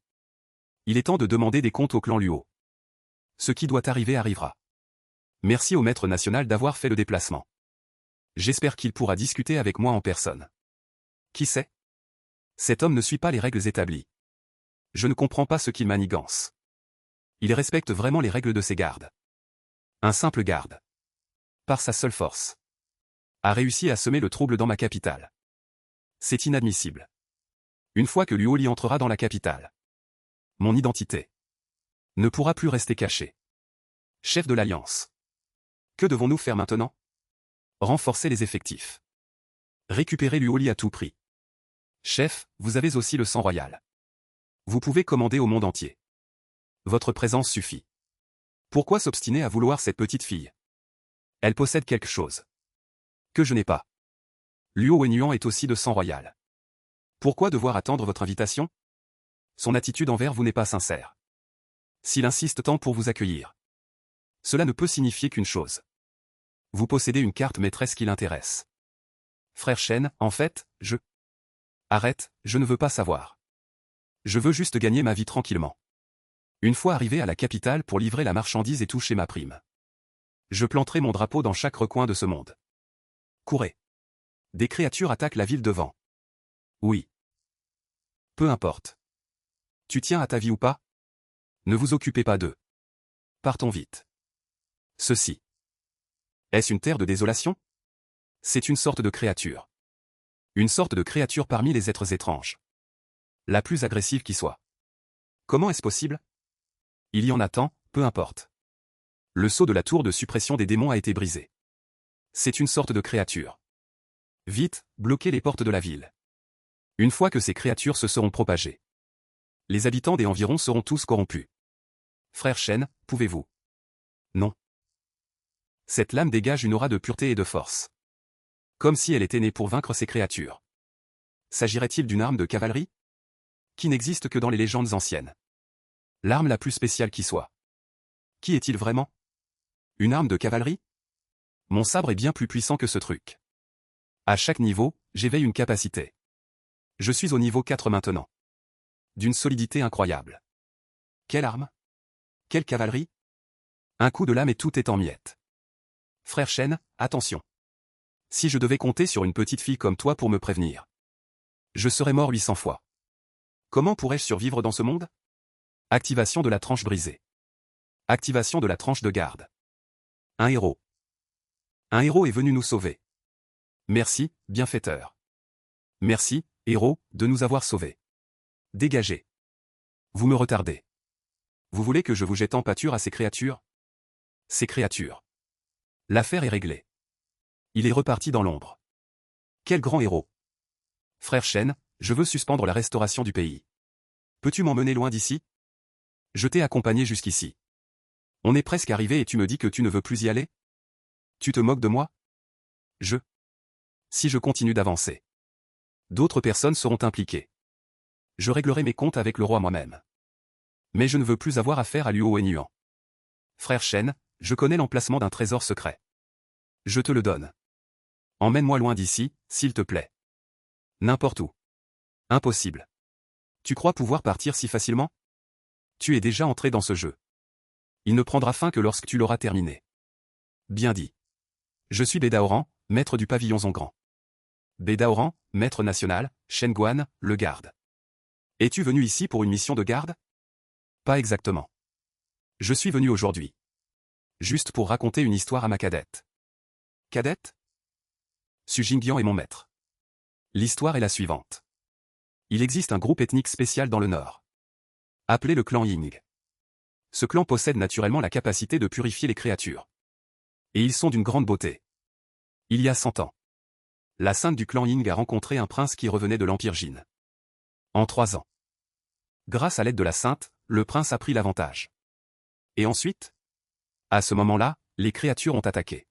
Il est temps de demander des comptes au clan Luo. Ce qui doit arriver arrivera. Merci au maître national d'avoir fait le déplacement. J'espère qu'il pourra discuter avec moi en personne. Qui sait? Cet homme ne suit pas les règles établies. Je ne comprends pas ce qu'il manigance. Il respecte vraiment les règles de ses gardes. Un simple garde. Par sa seule force. A réussi à semer le trouble dans ma capitale. C'est inadmissible. Une fois que Luoli entrera dans la capitale. Mon identité ne pourra plus rester cachée. Chef de l'Alliance. Que devons-nous faire maintenant? Renforcer les effectifs. Récupérer Luoli à tout prix. Chef, vous avez aussi le sang royal. Vous pouvez commander au monde entier. Votre présence suffit. Pourquoi s'obstiner à vouloir cette petite fille? Elle possède quelque chose que je n'ai pas. Luo Wenyuan est aussi de sang royal. Pourquoi devoir attendre votre invitation? Son attitude envers vous n'est pas sincère. S'il insiste tant pour vous accueillir, cela ne peut signifier qu'une chose. Vous possédez une carte maîtresse qui l'intéresse. Frère Shen, en fait, je... Arrête, je ne veux pas savoir. Je veux juste gagner ma vie tranquillement. Une fois arrivé à la capitale pour livrer la marchandise et toucher ma prime. Je planterai mon drapeau dans chaque recoin de ce monde. Courez. Des créatures attaquent la ville devant. Oui. Peu importe. Tu tiens à ta vie ou pas? Ne vous occupez pas d'eux. Partons vite. Ceci. Est-ce une terre de désolation? C'est une sorte de créature. Une sorte de créature parmi les êtres étranges. La plus agressive qui soit. Comment est-ce possible? Il y en a tant, peu importe. Le sceau de la tour de suppression des démons a été brisé. C'est une sorte de créature. Vite, bloquez les portes de la ville. Une fois que ces créatures se seront propagées, les habitants des environs seront tous corrompus. Frère Shen, pouvez-vous? Non. Cette lame dégage une aura de pureté et de force. Comme si elle était née pour vaincre ces créatures. S'agirait-il d'une arme de cavalerie? Qui n'existe que dans les légendes anciennes. L'arme la plus spéciale qui soit. Qui est-il vraiment? Une arme de cavalerie? Mon sabre est bien plus puissant que ce truc. À chaque niveau, j'éveille une capacité. Je suis au niveau 4 maintenant. D'une solidité incroyable. Quelle arme? Quelle cavalerie? Un coup de lame et tout est en miettes. Frère Shen, attention. Si je devais compter sur une petite fille comme toi pour me prévenir, je serais mort 800 fois. Comment pourrais-je survivre dans ce monde? Activation de la tranche brisée. Activation de la tranche de garde. Un héros. Un héros est venu nous sauver. Merci, bienfaiteur. Merci, héros, de nous avoir sauvés. Dégagez. Vous me retardez. Vous voulez que je vous jette en pâture à ces créatures? Ces créatures. L'affaire est réglée. Il est reparti dans l'ombre. Quel grand héros. Frère Shen, je veux suspendre la restauration du pays. Peux-tu m'emmener loin d'ici? Je t'ai accompagné jusqu'ici. On est presque arrivé et tu me dis que tu ne veux plus y aller? Tu te moques de moi? Si je continue d'avancer, d'autres personnes seront impliquées. Je réglerai mes comptes avec le roi moi-même. Mais je ne veux plus avoir affaire à Luo Wenhuan. Frère Shen, je connais l'emplacement d'un trésor secret. Je te le donne. Emmène-moi loin d'ici, s'il te plaît. N'importe où. Impossible. Tu crois pouvoir partir si facilement? Tu es déjà entré dans ce jeu. Il ne prendra fin que lorsque tu l'auras terminé. Bien dit. Je suis Bédaoran, maître du pavillon Zongrand. Bédaoran, maître national, Shen Guan, le garde. Es-tu venu ici pour une mission de garde? Pas exactement. Je suis venu aujourd'hui. Juste pour raconter une histoire à ma cadette. Cadette? Su Jingyan est mon maître. L'histoire est la suivante. Il existe un groupe ethnique spécial dans le nord. Appelé le clan Ying. Ce clan possède naturellement la capacité de purifier les créatures. Et ils sont d'une grande beauté. Il y a 100 ans, la sainte du clan Ying a rencontré un prince qui revenait de l'Empire Jin. En 3 ans. Grâce à l'aide de la sainte, le prince a pris l'avantage. Et ensuite? À ce moment-là, les créatures ont attaqué.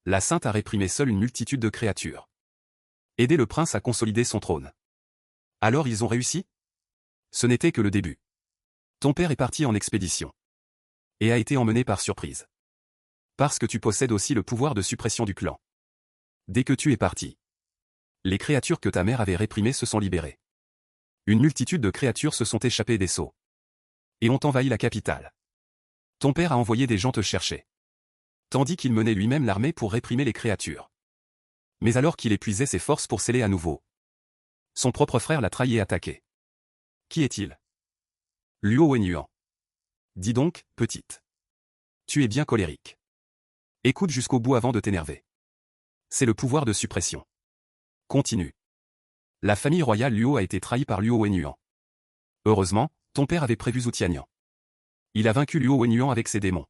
La sainte a réprimé seule une multitude de créatures. Aidé le prince à consolider son trône. Alors ils ont réussi? Ce n'était que le début. Ton père est parti en expédition. Et a été emmené par surprise. Parce que tu possèdes aussi le pouvoir de suppression du clan. Dès que tu es parti, les créatures que ta mère avait réprimées se sont libérées. Une multitude de créatures se sont échappées des sceaux. Et ont envahi la capitale. Ton père a envoyé des gens te chercher. Tandis qu'il menait lui-même l'armée pour réprimer les créatures. Mais alors qu'il épuisait ses forces pour sceller à nouveau, son propre frère l'a trahi et attaqué. Qui est-il? Luo Wenhuan. Dis donc, petite. Tu es bien colérique. Écoute jusqu'au bout avant de t'énerver. C'est le pouvoir de suppression. Continue. La famille royale Luo a été trahie par Luo Wenhuan. Heureusement, ton père avait prévu Zhu Tianyang. Il a vaincu Luo Wenhuan avec ses démons.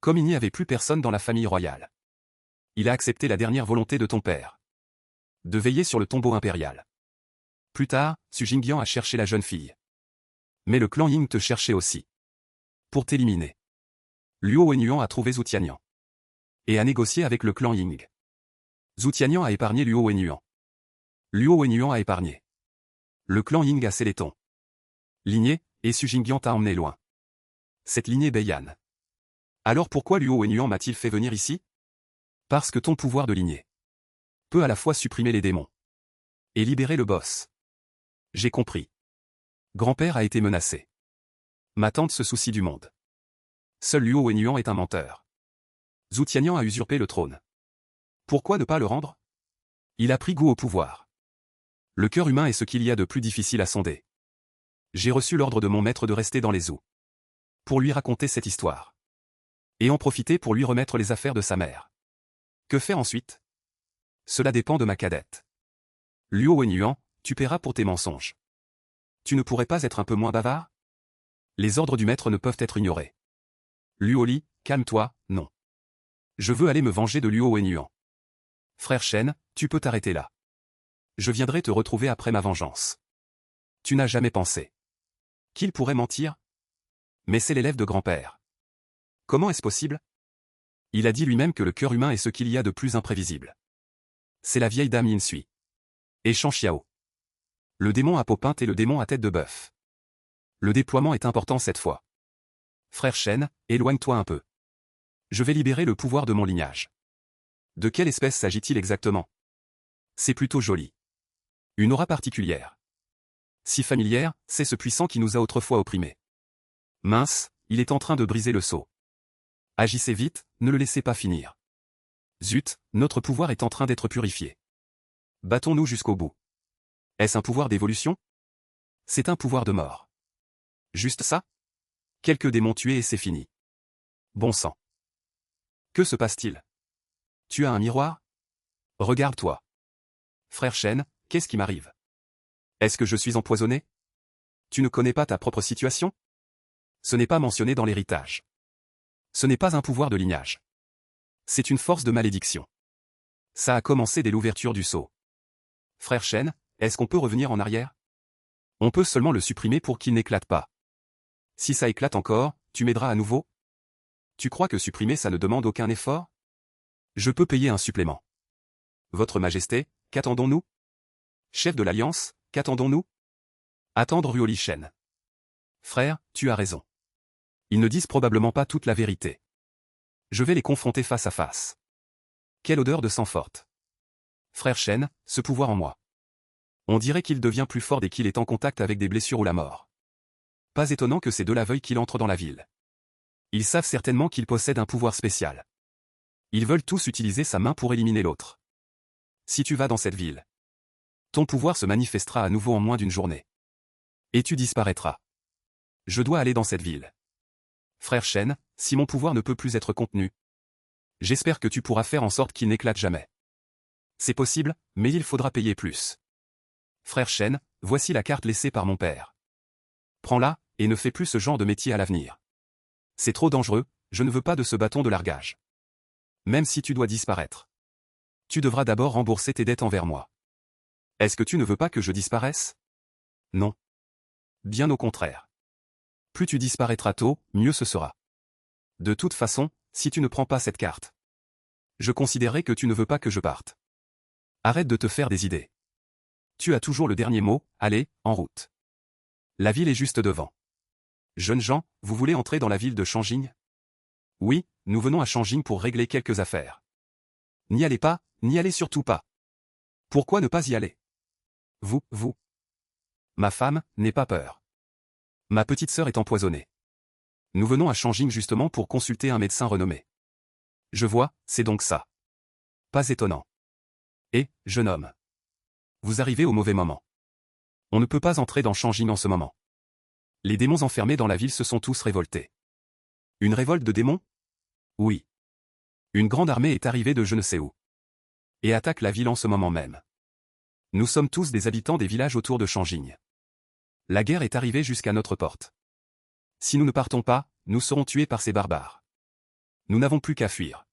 Comme il n'y avait plus personne dans la famille royale, il a accepté la dernière volonté de ton père. De veiller sur le tombeau impérial. Plus tard, Su Jingyan a cherché la jeune fille. Mais le clan Ying te cherchait aussi. Pour t'éliminer. Luo Wenhuan a trouvé Zhu Tianyang. Et a négocié avec le clan Ying. Zhu Tianyang a épargné Luo Wenhuan. Luo Wenhuan a épargné. Le clan Ying a scellé ton lignée, et Su Jingyan t'a emmené loin. Cette lignée Beiyan. Alors pourquoi Luo Wenhuan m'a-t-il fait venir ici? Parce que ton pouvoir de lignée peut à la fois supprimer les démons et libérer le boss. J'ai compris. Grand-père a été menacé. Ma tante se soucie du monde. Seul Luo Wenhuan est un menteur. Zhu Tianyang a usurpé le trône. Pourquoi ne pas le rendre? Il a pris goût au pouvoir. Le cœur humain est ce qu'il y a de plus difficile à sonder. J'ai reçu l'ordre de mon maître de rester dans les eaux. Pour lui raconter cette histoire. Et en profiter pour lui remettre les affaires de sa mère. Que faire ensuite? Cela dépend de ma cadette. Luo Wenhuan, tu paieras pour tes mensonges. Tu ne pourrais pas être un peu moins bavard? Les ordres du maître ne peuvent être ignorés. Luo Li, calme-toi, non. Je veux aller me venger de Luo Wenhuan. Frère Shen, tu peux t'arrêter là. Je viendrai te retrouver après ma vengeance. Tu n'as jamais pensé qu'il pourrait mentir? Mais c'est l'élève de grand-père. Comment est-ce possible? Il a dit lui-même que le cœur humain est ce qu'il y a de plus imprévisible. C'est la vieille dame Yin Sui. Et Shan Xiao. Le démon à peau peinte et le démon à tête de bœuf. Le déploiement est important cette fois. Frère Shen, éloigne-toi un peu. Je vais libérer le pouvoir de mon lignage. De quelle espèce s'agit-il exactement? C'est plutôt joli. Une aura particulière. Si familière, c'est ce puissant qui nous a autrefois opprimés. Mince, il est en train de briser le sceau. Agissez vite, ne le laissez pas finir. Zut, notre pouvoir est en train d'être purifié. Battons-nous jusqu'au bout. Est-ce un pouvoir d'évolution? C'est un pouvoir de mort. Juste ça? Quelques démons tués et c'est fini. Bon sang. Que se passe-t-il? Tu as un miroir? Regarde-toi. Frère Shen, qu'est-ce qui m'arrive? Est-ce que je suis empoisonné? Tu ne connais pas ta propre situation? Ce n'est pas mentionné dans l'héritage. Ce n'est pas un pouvoir de lignage. C'est une force de malédiction. Ça a commencé dès l'ouverture du sceau. Frère Shen, est-ce qu'on peut revenir en arrière? On peut seulement le supprimer pour qu'il n'éclate pas. Si ça éclate encore, tu m'aideras à nouveau? Tu crois que supprimer ça ne demande aucun effort? Je peux payer un supplément. Votre Majesté, qu'attendons-nous? Chef de l'Alliance, qu'attendons-nous? Attendre Ruoli Shen. Frère, tu as raison. Ils ne disent probablement pas toute la vérité. Je vais les confronter face à face. Quelle odeur de sang forte. Frère Shen, ce pouvoir en moi. On dirait qu'il devient plus fort dès qu'il est en contact avec des blessures ou la mort. Pas étonnant que c'est de la veuille qu'il entre dans la ville. Ils savent certainement qu'il possède un pouvoir spécial. Ils veulent tous utiliser sa main pour éliminer l'autre. Si tu vas dans cette ville, ton pouvoir se manifestera à nouveau en moins d'une journée. Et tu disparaîtras. Je dois aller dans cette ville. Frère Shen, si mon pouvoir ne peut plus être contenu, j'espère que tu pourras faire en sorte qu'il n'éclate jamais. C'est possible, mais il faudra payer plus. Frère Shen, voici la carte laissée par mon père. Prends-la, et ne fais plus ce genre de métier à l'avenir. C'est trop dangereux, je ne veux pas de ce bâton de largage. Même si tu dois disparaître. Tu devras d'abord rembourser tes dettes envers moi. Est-ce que tu ne veux pas que je disparaisse? Non. Bien au contraire. Plus tu disparaîtras tôt, mieux ce sera. De toute façon, si tu ne prends pas cette carte, je considérerai que tu ne veux pas que je parte. Arrête de te faire des idées. Tu as toujours le dernier mot, allez, en route. La ville est juste devant. Jeunes gens, vous voulez entrer dans la ville de Shanjing? Oui, nous venons à Shanjing pour régler quelques affaires. N'y allez pas, n'y allez surtout pas. Pourquoi ne pas y aller? Vous. Ma femme, n'aie pas peur. Ma petite sœur est empoisonnée. Nous venons à Shanjing justement pour consulter un médecin renommé. Je vois, c'est donc ça. Pas étonnant. Et, jeune homme, vous arrivez au mauvais moment. On ne peut pas entrer dans Shanjing en ce moment. Les démons enfermés dans la ville se sont tous révoltés. Une révolte de démons? Oui. Une grande armée est arrivée de je ne sais où. Et attaque la ville en ce moment même. Nous sommes tous des habitants des villages autour de Shanjing. La guerre est arrivée jusqu'à notre porte. Si nous ne partons pas, nous serons tués par ces barbares. Nous n'avons plus qu'à fuir.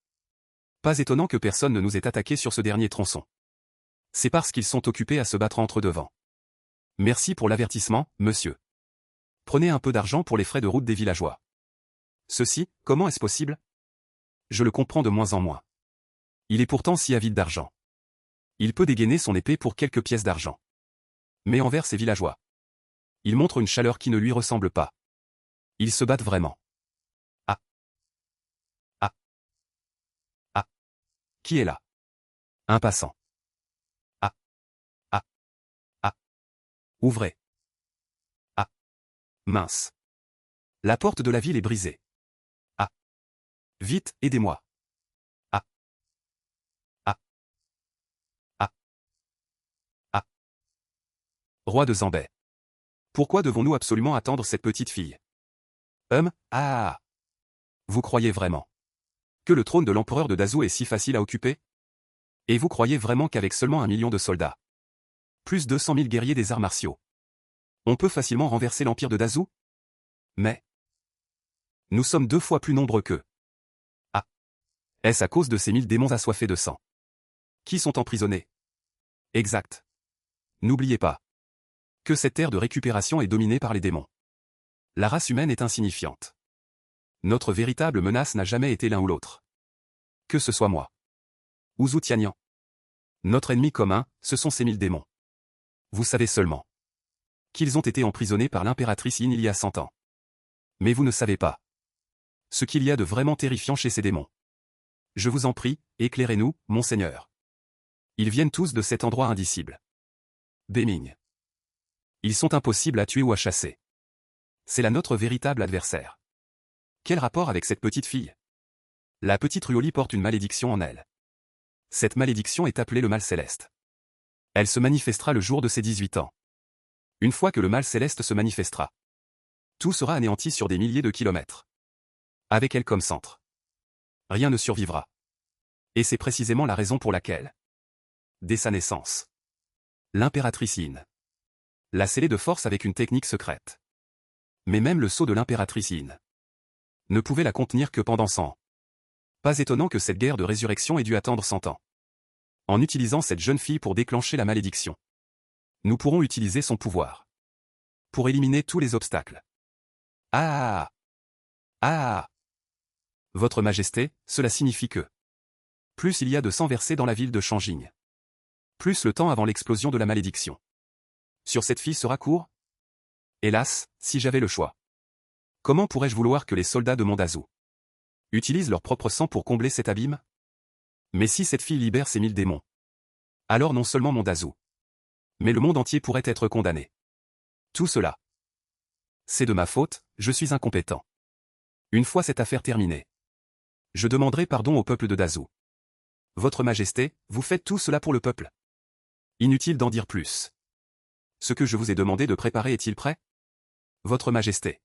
Pas étonnant que personne ne nous ait attaqué sur ce dernier tronçon. C'est parce qu'ils sont occupés à se battre entre devant. Merci pour l'avertissement, monsieur. Prenez un peu d'argent pour les frais de route des villageois. Ceci, comment est-ce possible? Je le comprends de moins en moins. Il est pourtant si avide d'argent. Il peut dégainer son épée pour quelques pièces d'argent. Mais envers ces villageois, il montre une chaleur qui ne lui ressemble pas. Ils se battent vraiment. Ah. Ah. Ah. Qui est là? Un passant. Ah. Ah. Ah. Ouvrez. Ah. Mince. La porte de la ville est brisée. Ah. Vite, aidez-moi. Ah. Ah. Ah. Ah. Roi de Zambais. Pourquoi devons-nous absolument attendre cette petite fille? Ah. Vous croyez vraiment que le trône de l'empereur de Dazhou est si facile à occuper? Et vous croyez vraiment qu'avec seulement 1 million de soldats, plus 200 000 guerriers des arts martiaux, on peut facilement renverser l'empire de Dazhou? Mais nous sommes 2 fois plus nombreux qu'eux. Ah. Est-ce à cause de ces 1000 démons assoiffés de sang qui sont emprisonnés? Exact. N'oubliez pas que cette terre de récupération est dominée par les démons. La race humaine est insignifiante. Notre véritable menace n'a jamais été l'un ou l'autre. Que ce soit moi ou Zhu Tianyan. Notre ennemi commun, ce sont ces 1000 démons. Vous savez seulement qu'ils ont été emprisonnés par l'impératrice Yin il y a 100 ans. Mais vous ne savez pas ce qu'il y a de vraiment terrifiant chez ces démons. Je vous en prie, éclairez-nous, monseigneur. Ils viennent tous de cet endroit indicible. Beiming. Ils sont impossibles à tuer ou à chasser. C'est là notre véritable adversaire. Quel rapport avec cette petite fille? La petite Ruoli porte une malédiction en elle. Cette malédiction est appelée le mal céleste. Elle se manifestera le jour de ses 18 ans. Une fois que le mal céleste se manifestera, tout sera anéanti sur des milliers de kilomètres. Avec elle comme centre, rien ne survivra. Et c'est précisément la raison pour laquelle, dès sa naissance, l'impératrice Yin l'a scellée de force avec une technique secrète. Mais même le sceau de l'impératrice Yin ne pouvait la contenir que pendant 100 ans. Pas étonnant que cette guerre de résurrection ait dû attendre 100 ans. En utilisant cette jeune fille pour déclencher la malédiction, nous pourrons utiliser son pouvoir pour éliminer tous les obstacles. Ah. Votre Majesté, cela signifie que plus il y a de sang versé dans la ville de Changjing, plus le temps avant l'explosion de la malédiction sur cette fille sera court? Hélas, si j'avais le choix. Comment pourrais-je vouloir que les soldats de Mondazu utilisent leur propre sang pour combler cet abîme? Mais si cette fille libère ces 1000 démons, alors non seulement Mondazu, mais le monde entier pourrait être condamné. Tout cela, c'est de ma faute, je suis incompétent. Une fois cette affaire terminée, je demanderai pardon au peuple de Dazu. Votre Majesté, vous faites tout cela pour le peuple. Inutile d'en dire plus. Ce que je vous ai demandé de préparer est-il prêt? Votre Majesté.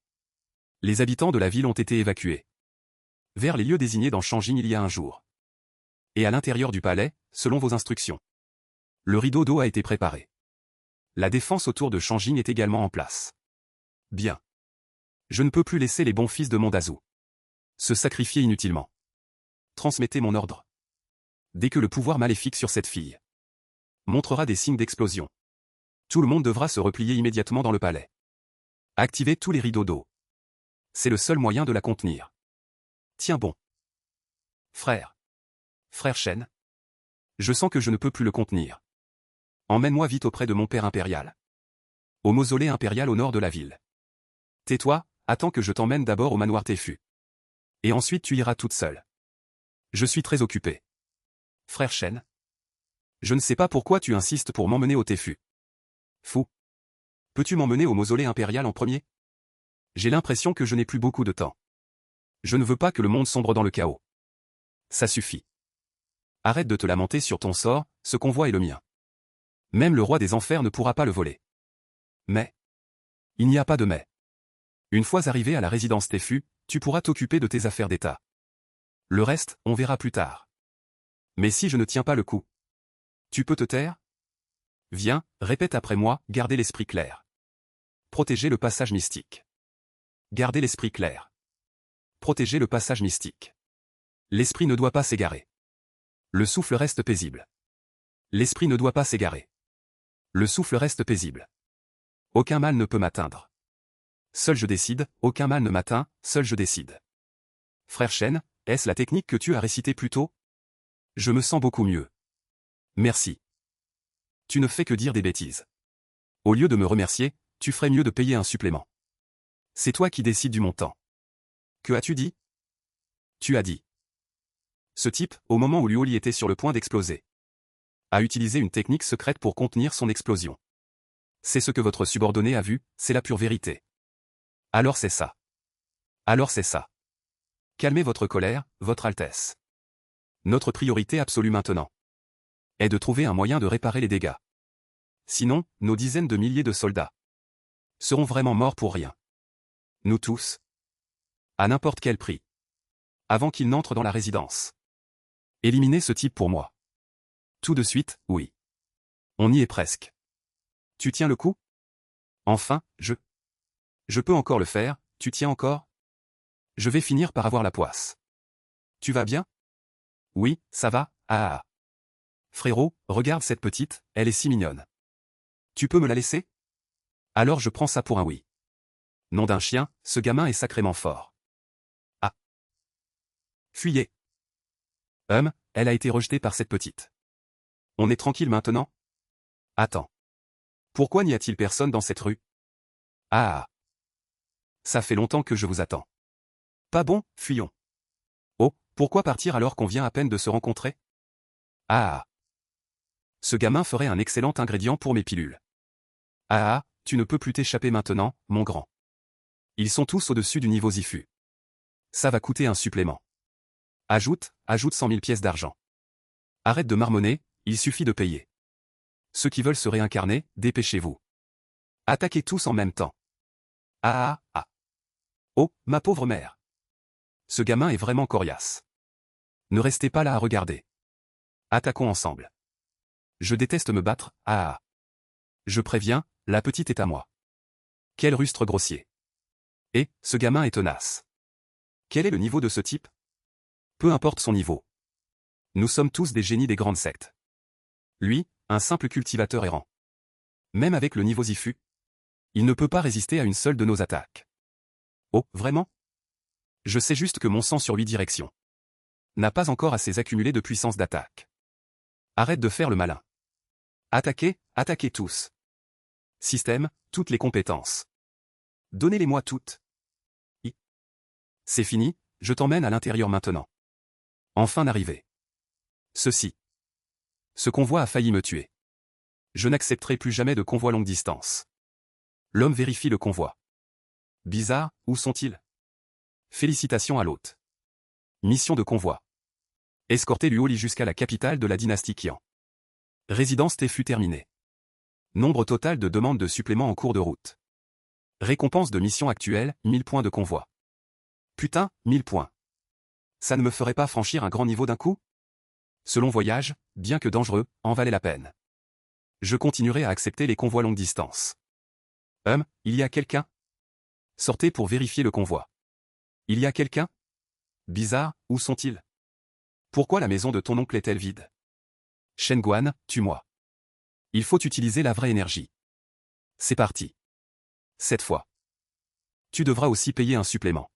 Les habitants de la ville ont été évacués vers les lieux désignés dans Changjing il y a un jour. Et à l'intérieur du palais, selon vos instructions, le rideau d'eau a été préparé. La défense autour de Changjing est également en place. Bien. Je ne peux plus laisser les bons fils de Mondazu se sacrifier inutilement. Transmettez mon ordre. Dès que le pouvoir maléfique sur cette fille montrera des signes d'explosion, tout le monde devra se replier immédiatement dans le palais. Activez tous les rideaux d'eau. C'est le seul moyen de la contenir. Tiens bon. Frère. Frère Shen. Je sens que je ne peux plus le contenir. Emmène-moi vite auprès de mon père impérial. Au mausolée impérial au nord de la ville. Tais-toi, attends que je t'emmène d'abord au manoir Tefu. Et ensuite tu iras toute seule. Je suis très occupé. Frère Shen. Je ne sais pas pourquoi tu insistes pour m'emmener au Tefu. Fou. Peux-tu m'emmener au mausolée impérial en premier? J'ai l'impression que je n'ai plus beaucoup de temps. Je ne veux pas que le monde sombre dans le chaos. Ça suffit. Arrête de te lamenter sur ton sort, ce convoi est le mien. Même le roi des enfers ne pourra pas le voler. Mais il n'y a pas de mais. Une fois arrivé à la résidence Tefu, tu pourras t'occuper de tes affaires d'État. Le reste, on verra plus tard. Mais si je ne tiens pas le coup, tu peux te taire? Viens, répète après moi, gardez l'esprit clair. Protégez le passage mystique. Gardez l'esprit clair. Protégez le passage mystique. L'esprit ne doit pas s'égarer. Le souffle reste paisible. L'esprit ne doit pas s'égarer. Le souffle reste paisible. Aucun mal ne peut m'atteindre. Seul je décide, aucun mal ne m'atteint, seul je décide. Frère Shen, est-ce la technique que tu as récitée plus tôt? Je me sens beaucoup mieux. Merci. Tu ne fais que dire des bêtises. Au lieu de me remercier, tu ferais mieux de payer un supplément. C'est toi qui décides du montant. Que as-tu dit? Tu as dit. Ce type, au moment où Luoli était sur le point d'exploser, a utilisé une technique secrète pour contenir son explosion. C'est ce que votre subordonné a vu, c'est la pure vérité. Alors c'est ça. Alors c'est ça. Calmez votre colère, votre Altesse. Notre priorité absolue maintenant est de trouver un moyen de réparer les dégâts. Sinon, nos dizaines de milliers de soldats seront vraiment morts pour rien. Nous tous. À n'importe quel prix. Avant qu'il n'entre dans la résidence. Éliminez ce type pour moi. Tout de suite, oui. On y est presque. Tu tiens le coup? Enfin, je peux encore le faire, tu tiens encore? Je vais finir par avoir la poisse. Tu vas bien? Oui, ça va, ah ah. Frérot, regarde cette petite, elle est si mignonne. Tu peux me la laisser? Alors je prends ça pour un oui. Nom d'un chien, ce gamin est sacrément fort. Ah. Fuyez. Elle a été rejetée par cette petite. On est tranquille maintenant? Attends. Pourquoi n'y a-t-il personne dans cette rue? Ah. Ça fait longtemps que je vous attends. Pas bon, fuyons. Oh, pourquoi partir alors qu'on vient à peine de se rencontrer? Ah. Ce gamin ferait un excellent ingrédient pour mes pilules. Ah, tu ne peux plus t'échapper maintenant, mon grand. Ils sont tous au-dessus du niveau Zifu. Ça va coûter un supplément. Ajoute 100 000 pièces d'argent. Arrête de marmonner, il suffit de payer. Ceux qui veulent se réincarner, dépêchez-vous. Attaquez tous en même temps. Ah. Oh, ma pauvre mère. Ce gamin est vraiment coriace. Ne restez pas là à regarder. Attaquons ensemble. Je déteste me battre, ah. Je préviens, la petite est à moi. Quel rustre grossier. Et, ce gamin est tenace. Quel est le niveau de ce type? Peu importe son niveau. Nous sommes tous des génies des grandes sectes. Lui, un simple cultivateur errant. Même avec le niveau Zifu, il ne peut pas résister à une seule de nos attaques. Oh, vraiment? Je sais juste que mon sang sur 8 directions n'a pas encore assez accumulé de puissance d'attaque. Arrête de faire le malin. Attaquez, attaquez tous. Système, toutes les compétences. Donnez-les-moi toutes. C'est fini, je t'emmène à l'intérieur maintenant. Enfin d'arriver. Ce convoi a failli me tuer. Je n'accepterai plus jamais de convoi longue distance. L'homme vérifie le convoi. Bizarre, où sont-ils? Félicitations à l'hôte. Mission de convoi. Escorter Luoli jusqu'à la capitale de la dynastie Qian. Résidence T fut terminée. Nombre total de demandes de suppléments en cours de route. Récompense de mission actuelle, 1000 points de convoi. Putain, 1000 points. Ça ne me ferait pas franchir un grand niveau d'un coup? Ce long voyage, bien que dangereux, en valait la peine. Je continuerai à accepter les convois longue distance. Il y a quelqu'un? Sortez pour vérifier le convoi. Il y a quelqu'un? Bizarre, où sont-ils? Pourquoi la maison de ton oncle est-elle vide? Shen Guan, tue-moi. Il faut utiliser la vraie énergie. C'est parti. Cette fois. Tu devras aussi payer un supplément.